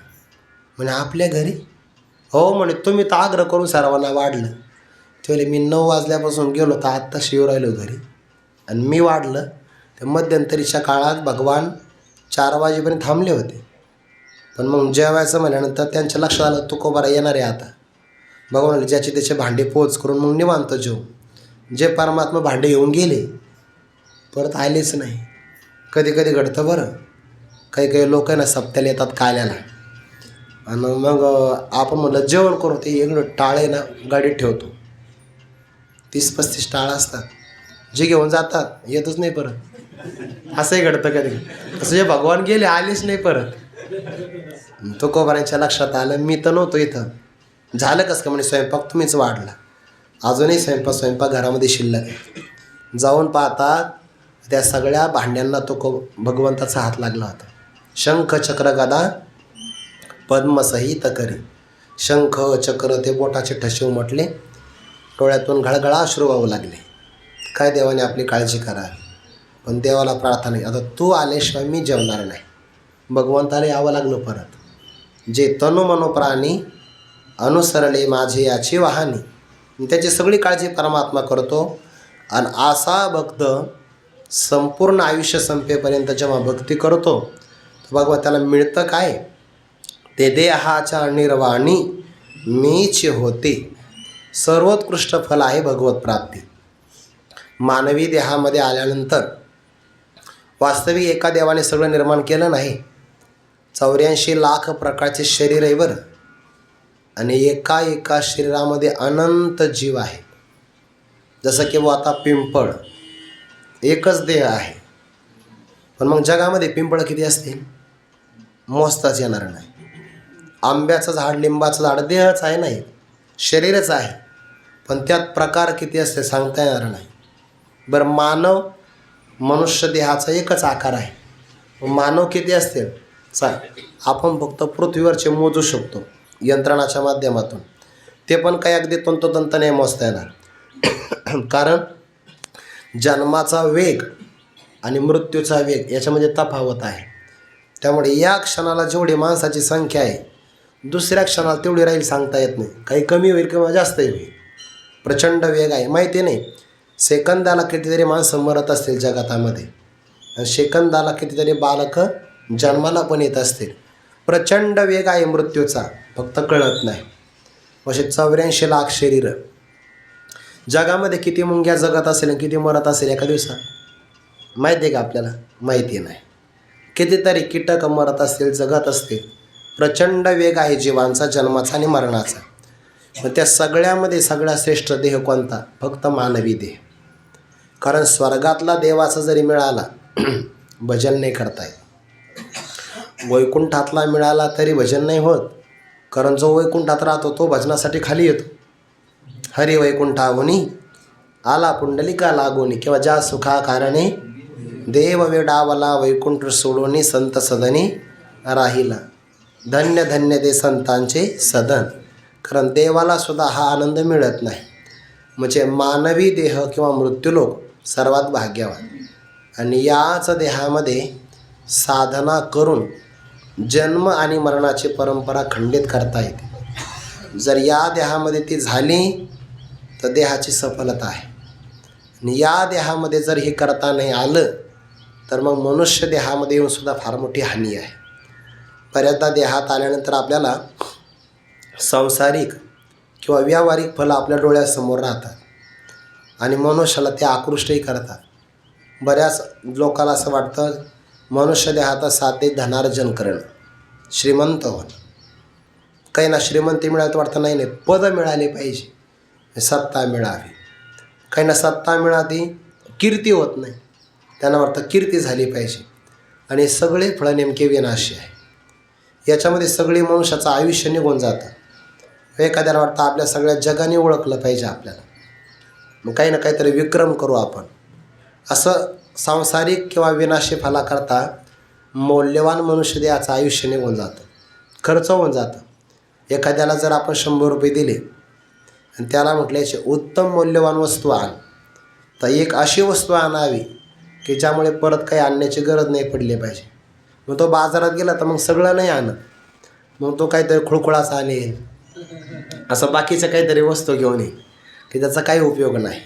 म्हणे आपल्या घरी. हो म्हणे, तुम्ही तर आग्रह करून सर्वांना वाढलं. ते म्हणे मी 9 वाजल्यापासून गेलो तर आत्ता शिव राहिलो घरी, आणि मी वाढलं. तर मध्यंतरीच्या काळात भगवान 4 वाजेपर्यंत थांबले होते. पण मग जेवायचं म्हणल्यानंतर त्यांच्या लक्षात आलं तुकोबारा येणार आहे आता. भगवान ज्याचे त्याचे भांडे पोच करून मग निवांत जेव. जे परमात्मा भांडे घेऊन गेले, परत आलेच नाही. कधी कधी घडतं बरं. काही काही लोक ना सप्त्याला येतात काल्याला, आणि मग आपण म्हटलं जेवण करू, ते इकडं टाळे ना गाडीत ठेवतो. 30-35 टाळं असतात. जे घेऊन जातात येतच नाही परत. असंही घडतं कधी. तसं जे भगवान गेले आलेच नाही परत. तुकोबारांच्या लक्षात आलं मी तर नव्हतो इथं. झालं कसं का म्हणे स्वयंपाक तुम्हीच वाढला. अजूनही स्वयंपाक घरामध्ये शिल्लक आहे. जाऊन पाहतात त्या सगळ्या भांड्यांना भगवंताचा हात लागला होता. शंख चक्र गदा पद्मसहित करी. शंख चक्र ते बोटाचे ठसे उमटले. डोळ्यातून घळघळा अश्रू वाहू लागले. काय देवाने आपली काळजी करावी. पण देवाला प्रार्थना नाही, आता तू आल्याशिवाय मी जेवणार नाही. भगवंताला यावं लागलं परत. जे तनु मनो प्राणी अनुसरले माझे याची वाहनी. त्याची सगळी काळजी परमात्मा करतो. आणि असा भक्त संपूर्ण आयुष्य संपेपर्यंत जेव्हा भक्ती करतो भगवंत त्याला मिळतं काय. ते देहाच्या निर्वाणी मीच होते. सर्वोत्कृष्ट फल आहे भगवत प्राप्ती. मानवी देहामध्ये आल्यानंतर वास्तविक एका देवाने सगळं निर्माण केलं नाही. 84 लाख प्रकारचे शरीर आहे बरं, आणि एका एका शरीरामध्ये अनंत जीव आहे. जसं की आता पिंपळ एकच देह आहे, पण मग जगामध्ये पिंपळ किती असतील मोजताच येणार नाही. आंब्याचं झाड, लिंबाचं झाड देहच आहे, नाही शरीरच आहे, पण त्यात प्रकार किती असते सांगता येणार नाही. बरं, मनुष्य देहाचा एकच आकार आहे, मानव किती असतील आपण फक्त पृथ्वीवरचे मोजू शकतो यंत्रणाच्या माध्यमातून. ते पण काही अगदी तंतोतंत नाही मोजता येणार. कारण जन्माचा वेग आणि मृत्यूचा वेग याच्यामध्ये तफावत आहे. त्यामुळे या क्षणाला जेवढी माणसाची संख्या आहे, दुसऱ्या क्षणाला तेवढी राहील सांगता येत नाही. काही कमी होईल किंवा जास्त होईल. प्रचंड वेग आहे, माहिती नाही सेकंदाला कितीतरी माणसं मरत असतील जगातामध्ये, आणि सेकंदाला कितीतरी बालकं जन्माला पण येत असतील. प्रचंड वेग आहे मृत्यूचा, फक्त कळत नाही. असे 84 लाख शरीर. जगामध्ये किती मुंग्या जगत असेल आणि किती मरत असेल एका दिवसात माहिती आहे का आपल्याला? माहिती नाही. कितीतरी कीटक मरत असतील, जगत असतील. प्रचंड वेग आहे जीवांचा, जन्माचा आणि मरणाचा. मग त्या सगळ्यामध्ये सगळ्यात श्रेष्ठ देह कोणता? फक्त मानवी देह. कारण स्वर्गातला देवाचा जरी मिळाला भजन नाही करता येत. वैकुंठातला मिळाला तरी भजन नाही होत, कारण जो वैकुंठात राहतो तो भजनासाठी खाली येतो. हरी वैकुंठावनी आला पुंडलिका लागोनी, किंवा ज्या सुखा कारणे देव वेडावला वैकुंठ सोडोनी संत सदनी राहिला. धन्य धन्य ते संतांचे सदन. कारण देवाला सुद्धा हा आनंद मिळत नाही. म्हणजे मानवी देह किंवा मृत्यूलोक सर्वात भाग्यवान. आणि याच देहामध्ये साधना करून जन्म आणि मरणाची परंपरा खंडित करता येते. जर या देहामध्ये ती झाली तर देहाची सफलता आहे. आणि या देहामध्ये जर हे करता नाही आलं तर मग मनुष्य देहामध्ये येऊन सुद्धा फार मोठी हानी आहे. बऱ्याचदा देहात आल्यानंतर आपल्याला सांसारिक किंवा व्यावहारिक फलं आपल्या डोळ्यासमोर राहतात आणि मनुष्याला ते आकृष्टही करतात. बऱ्याच लोकांना असं वाटतं मनुष्य देहाचा साधे धनार्जन करणं, श्रीमंत होणं. काही ना श्रीमंती मिळाली तर वाटतं नाही पद मिळाले पाहिजे, सत्ता मिळावी. काही ना सत्ता मिळाली, कीर्ती होत नाही, त्यांना वाटतं कीर्ती झाली पाहिजे. आणि सगळे फळं नेमके विनाशी आहे. याच्यामध्ये सगळे मनुष्याचं आयुष्य निघून जातं. एखाद्याला वाटतं आपल्या सगळ्या जगाने ओळखलं पाहिजे आपल्याला, मग काही ना काहीतरी विक्रम करू आपण. असं सांसारिक किंवा विनाशी फलाकरता मौल्यवान मनुष्य देहाचं आयुष्य निघून जातं, खर्च होऊन जातं. एखाद्याला जर आपण 100 रुपये दिले आणि त्याला म्हटले याची उत्तम मौल्यवान वस्तू आण, तर एक अशी वस्तू आणावी की ज्यामुळे परत काही आणण्याची गरज नाही पडली पाहिजे. मग तो बाजारात गेला तर मग सगळं नाही आणत, मग तो काहीतरी खुळखुळाचा आणेल, असं बाकीचं काहीतरी वस्तू घेऊन येईल की त्याचा काही उपयोग नाही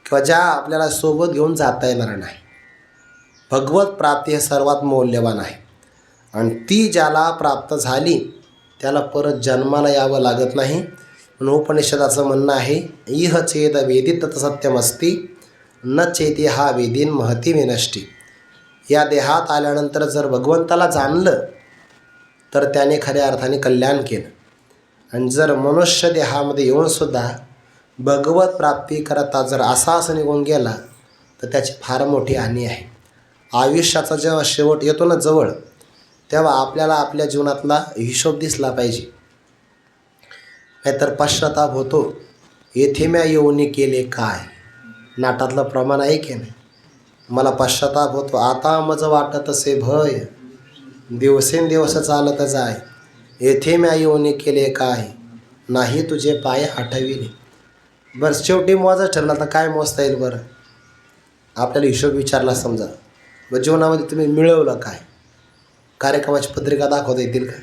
किंवा ज्या आपल्याला सोबत घेऊन जाता येणार नाही. भगवत प्राप्ती हे सर्वात मौल्यवान आहे. आणि ती ज्याला प्राप्त झाली त्याला परत जन्माला यावं लागत नाही. म्हणून उपनिषदाचं म्हणणं आहे, इह चेद वेदित सत्यमस्ती न चेती हा वेदीन महती विनष्टी. या देहात आल्यानंतर जर भगवंताला जाणलं तर त्याने खऱ्या अर्थाने कल्याण केलं. आणि जर मनुष्य देहामध्ये येऊनसुद्धा भगवत प्राप्ती करता जर असाच निघून गेला तर त्याची फार मोठी हानी आहे. आयुष्याचा जेव्हा शेवट येतो ना जवळ, तेव्हा आपल्याला आपल्या जीवनातला हिशोब दिसला पाहिजे. नाहीतर पश्चाताप होतो, येथे म्या येऊनी केले काय. नाटातलं प्रमाण आहे की नाही? मला पश्चाताप होतो, आता मज वाटत असे भय, दिवसेंदिवस चालत जाय. येथे म्या येऊनी केले काय, नाही तुझे पाय आठविले. बरं, शेवटी मोजाच ठरला तर काय मोजता येईल बरं? आपल्याला हिशोब विचारला समजा, मग जीवनामध्ये तुम्ही मिळवलं काय? कार्यक्रमाची पत्रिका दाखवता येतील का?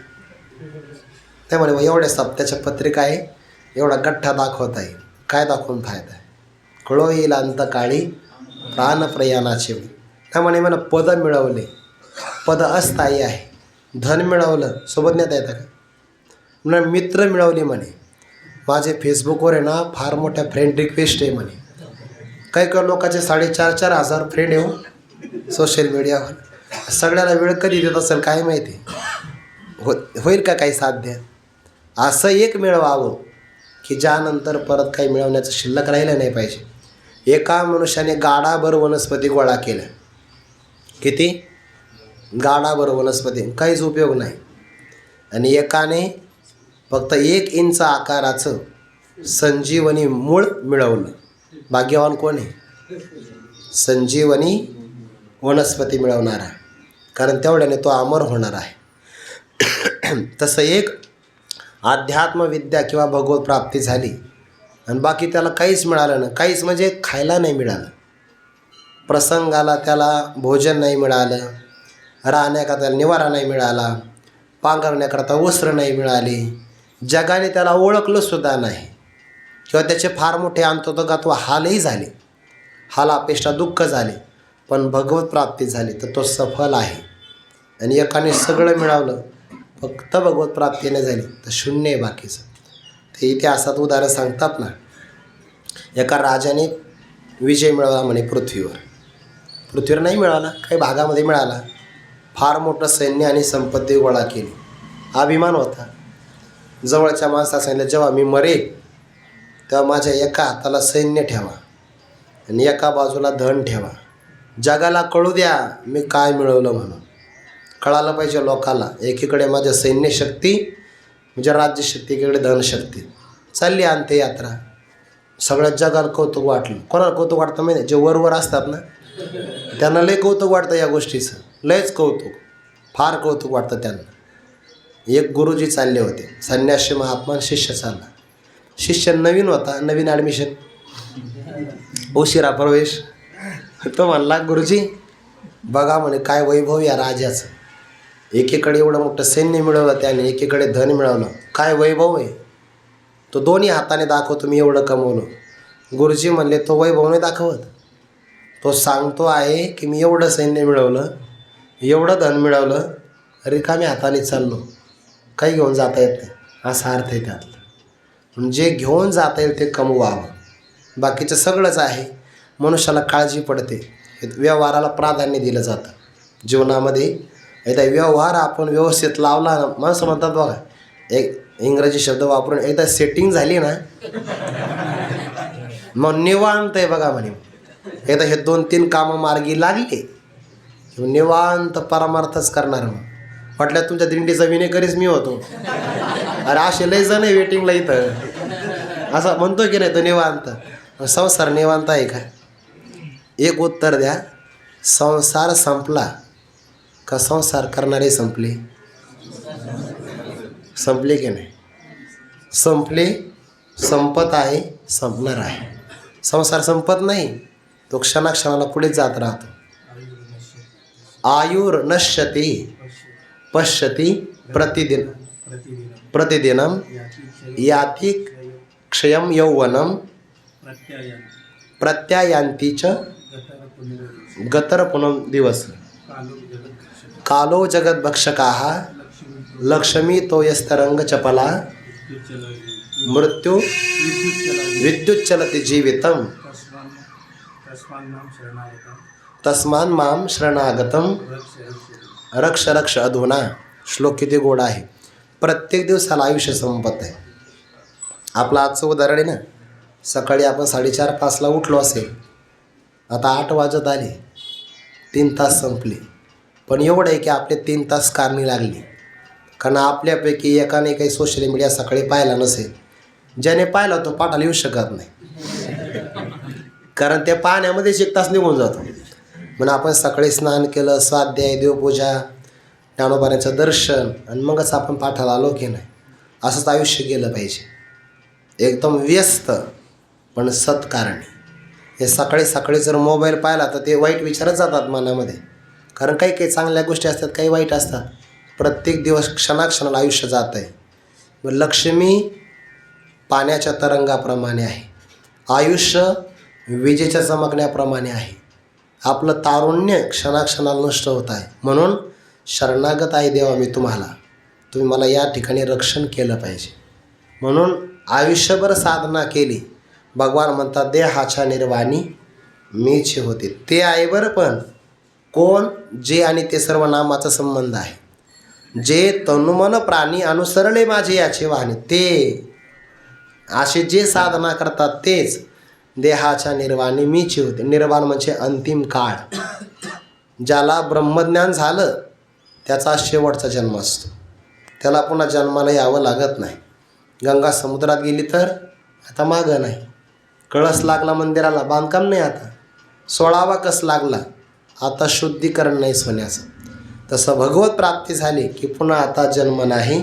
त्यामुळे मग एवढ्या सप्त्याच्या पत्रिका आहे, एवढा गठ्ठा दाखवता येईल, काय दाखवून फायदा आहे? कळो येईल अंतकाळी प्राणप्रयाणाचे. त्यामुळे मला पद मिळवले, पद अस्थायी आहे. धन मिळवलं, सोबत नेता येतं का? म्हणून मित्र मिळवले म्हणे. माझे फेसबुकवर आहे ना फार मोठ्या फ्रेंड रिक्वेस्ट आहे म्हणे. काही काही लोकांचे 4,500 हजार फ्रेंड येऊ सोशल मीडियावर. सगळ्याला वेळ कधी देत असेल काय माहिती. होईल का काही साध्य? असं एक मिळवावं की ज्यानंतर परत काही मिळवण्याचं शिल्लक राहिलं नाही पाहिजे. एका मनुष्याने गाडाभर वनस्पती गोळा केल्या. किती? गाडाभर वनस्पती, काहीच उपयोग नाही. आणि एकाने फक्त 1 इंच आकाराचं संजीवनी मूळ मिळवलं. भाग्यवान कोण आहे? संजीवनी वनस्पती मिळवणारा, कारण तेवढ्याने तो अमर होणार आहे. तसं एक अध्यात्मविद्या किंवा भगवत प्राप्ती झाली आणि बाकी त्याला काहीच मिळालं नाही. काहीच म्हणजे खायला नाही मिळालं, प्रसंगाला त्याला भोजन नाही मिळालं, राहण्याकरता त्याला निवारा नाही मिळाला, पांघरण्याकरता वस्त्र नाही मिळाले, जगाने त्याला ओळखलंसुद्धा नाही, किंवा त्याचे फार मोठे अंतोगत्व हालही झाले, हालापेक्षा दुःख झाले, पण भगवत प्राप्ती झाली तर तो सफल आहे. आणि एकाने सगळं मिळवलं, फक्त भगवत प्राप्ती नाही झाली तर शून्य आहे बाकीचं. ते इतिहासात उदाहरण सांगतात ना, एका राजाने विजय मिळवला म्हणे पृथ्वीवर नाही मिळाला, काही भागामध्ये मिळाला. फार मोठं सैन्य आणि संपत्ती गोळा केली, अभिमान होता. जवळच्या माणसाला सांगितलं, जेव्हा मी मरेल तेव्हा माझ्या एका हाताला सैन्य ठेवा आणि एका बाजूला धन ठेवा, जगाला कळू द्या मी काय मिळवलं म्हणून. कळालं पाहिजे लोकाला. एकीकडे माझ्या सैन्यशक्ती म्हणजे राज्यशक्ती, एकीकडे धनशक्ती. चालली अंत्ययात्रा, सगळ्या जगाला कौतुक वाटलं. कोणाला कौतुक वाटतं माहिती? जे वरवर असतात ना त्यांना लय कौतुक वाटतं या गोष्टीचं, लयच कौतुक, फार कौतुक वाटतं त्यांना. एक गुरुजी चालले होते, संन्यासी महात्मा, शिष्य चालला. शिष्य नवीन होता, नवीन ॲडमिशन, उशिरा प्रवेश. तो म्हणला, गुरुजी बघा म्हणे काय वैभव या राजाचं. एकीकडे एवढं मोठं सैन्य मिळवलं त्याने, एकीकडे धन मिळवलं, काय वैभव आहे. तो दोन्ही हाताने दाखवतो मी एवढं कमवलं. गुरुजी म्हणले, तो वैभव नाही दाखवत, तो सांगतो आहे की मी एवढं सैन्य मिळवलं, एवढं धन मिळवलं, रिकाम्या हाताने चाललो, काही घेऊन जाता येत नाही, असा अर्थ आहे त्यातला. म्हणजे घेऊन जाता येईल ते कमवावं, बाकीचं सगळंच आहे. मनुष्याला काळजी पडते, व्यवहाराला प्राधान्य दिलं जातं जीवनामध्ये. एकदा व्यवहार आपण व्यवस्थित लावला ना, माणसं म्हणतात बघा, एक इंग्रजी शब्द वापरून एकदा सेटिंग झाली ना मग निवांत आहे बघा म्हणे. एकदा हे 2-3 कामं मार्गी लागले निवांत परमार्थच करणार. मग म्हटलं तुमच्या दिंडीचा विनेकरीच मी होतो. अरे असे लय जण आहे वेटिंगला इथं, असं म्हणतो की नाही तो निवांत. संसार निवांत आहे का? एक उत्तर द्या, संसार संपला का संसार करणारे संपले? संपले की नाही? संपले, संपत आहे, संपणार आहे. संसार संपत नाही, तो क्षणाक्षणाला पुढे जात राहतो. आयुर नश्यती पश्यती प्रतिदिनम याति क्षयम यौवनम प्रत्यायांतीच गतर पुनम दिवस कालो जगत भक्षकाः लक्ष्मी तो यस्तरंग चपला मृत्यू विद्युच्चलति जीवितम तस्मान माम शरणागतम रक्ष रक्ष अधुना. श्लोक किती गोड आहे. प्रत्येक दिवसाला आयुष्य संपत आहे. आपलं आजचं उदाहरण आहे ना, सकाळी आपण 4:30-5ला उठलो असेल, आता 8 वाजत आले, 3 तास संपले. पण एवढं आहे की आपले 3 तास कारणी लागली, कारण आपल्यापैकी एकाने काही सोशल मीडिया सकाळी पाहिला नसेल. ज्याने पाहिला तो पाठाला येऊ शकत नाही, कारण त्या पाण्यामध्येच 1 तास निघून जातो. म्हणून आपण सकाळी स्नान केलं, स्वाध्याय, देवपूजा, ज्ञानोबाऱ्यांचं दर्शन, आणि मगच आपण पाठाला आलो की नाही. असंच आयुष्य गेलं पाहिजे, एकदम व्यस्त पण सत्कारणी. हे सकाळी सकाळी जर मोबाईल पाहिला तर ते वाईट विचारच जातात मनामध्ये, कारण काही काही चांगल्या गोष्टी असतात, काही वाईट असतात. प्रत्येक दिवस क्षणाक्षणाला आयुष्य जात आहे. व लक्ष्मी पाण्याच्या तरंगाप्रमाणे आहे, आयुष्य विजेच्या चमकण्याप्रमाणे आहे. आपलं तारुण्य क्षणाक्षणाला नष्ट होत आहे. म्हणून शरणागत आहे देवा मी तुम्हाला, तुम्ही मला या ठिकाणी रक्षण केलं पाहिजे. म्हणून आयुष्यभर साधना केली. भगवान म्हणतात देहाच्या निर्वाणी मीच होते. ते आहे बरं, पण कोण? जे आणि ते सर्व नामाचा संबंध आहे. जे तनुमन प्राणी अनुसरले माझे याचे वाहने, ते असे जे साधना करतात तेच देहाच्या निर्वाणी मीची होते. निर्वाण म्हणजे अंतिम काळ. ज्याला ब्रह्मज्ञान झालं त्याचा शेवटचा जन्म असतो. त्याला पुन्हा जन्माला यावं लागत नाही. गंगा समुद्रात गेली तर आता मागं नाही. कळस लागला मंदिराला, बांधकाम नाही. आता 16वा कस लागला, आता शुद्धीकरण नाही सोन्याचं. तसं भगवत प्राप्ती झाली की पुन्हा आता जन्म नाही.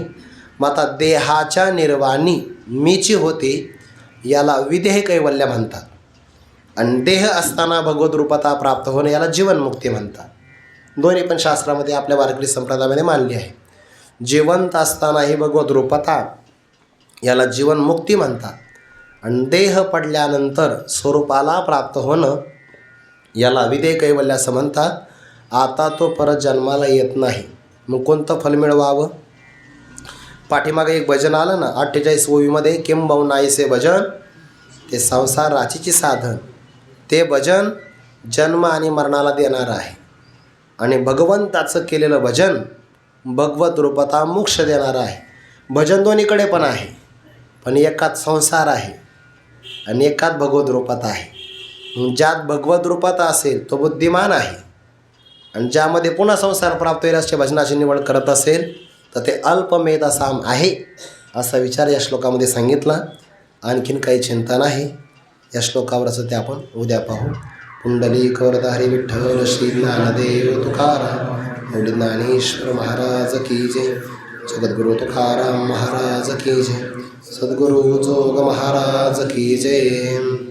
मग आता देहाच्या निर्वाणी मीची होते याला विदेह कैवल्य म्हणतात. आणि देह असताना भगवत रूपता प्राप्त होणे याला जीवनमुक्ती म्हणतात. दोन्ही पण शास्त्रामध्ये आपल्या वारकरी संप्रदायामध्ये मानली आहे. जिवंत असताना ही भगवत रूपता याला जीवनमुक्ती म्हणतात. आणि देह पडल्यानंतर स्वरूपाला प्राप्त होणं याला विदेह कैवल्य असं म्हणतात. आता तो परत जन्माला येत नाही. मग कोणतं फल मिळवावं? पाठीमागे एक भजन आलं ना 48 ओवीमध्ये, किंबहुनाईसे भजन ते संसार राचीचे साधन. ते भजन जन्म आणि मरणाला देणारं आहे. आणि भगवंताचं केलेलं भजन भगवत रूपता मोक्ष देणारं आहे. भजन दोन्हीकडे पण आहे, पण एकात संसार आहे आणि एकात भगवत रूपता आहे. ज्यात भगवत रूपता असेल तो बुद्धिमान आहे. आणि ज्यामध्ये पुन्हा संसार प्राप्त होईल अशा भजनाची निवड करत असेल तर ते अल्पमेधसाम आहे, असा विचार या श्लोकामध्ये सांगितला. आणखीन काही चिंता नाही. या श्लोकावरचं ते आपण उद्या पाहू. पुंडलिक वरदारी विठ्ठल श्री ज्ञानदेव तुकाराम गौडी ज्ञानेश्वर महाराज की जय. जगद्गुरु तुकाराम महाराज की जय. सद्गुरु जोग महाराज की जय.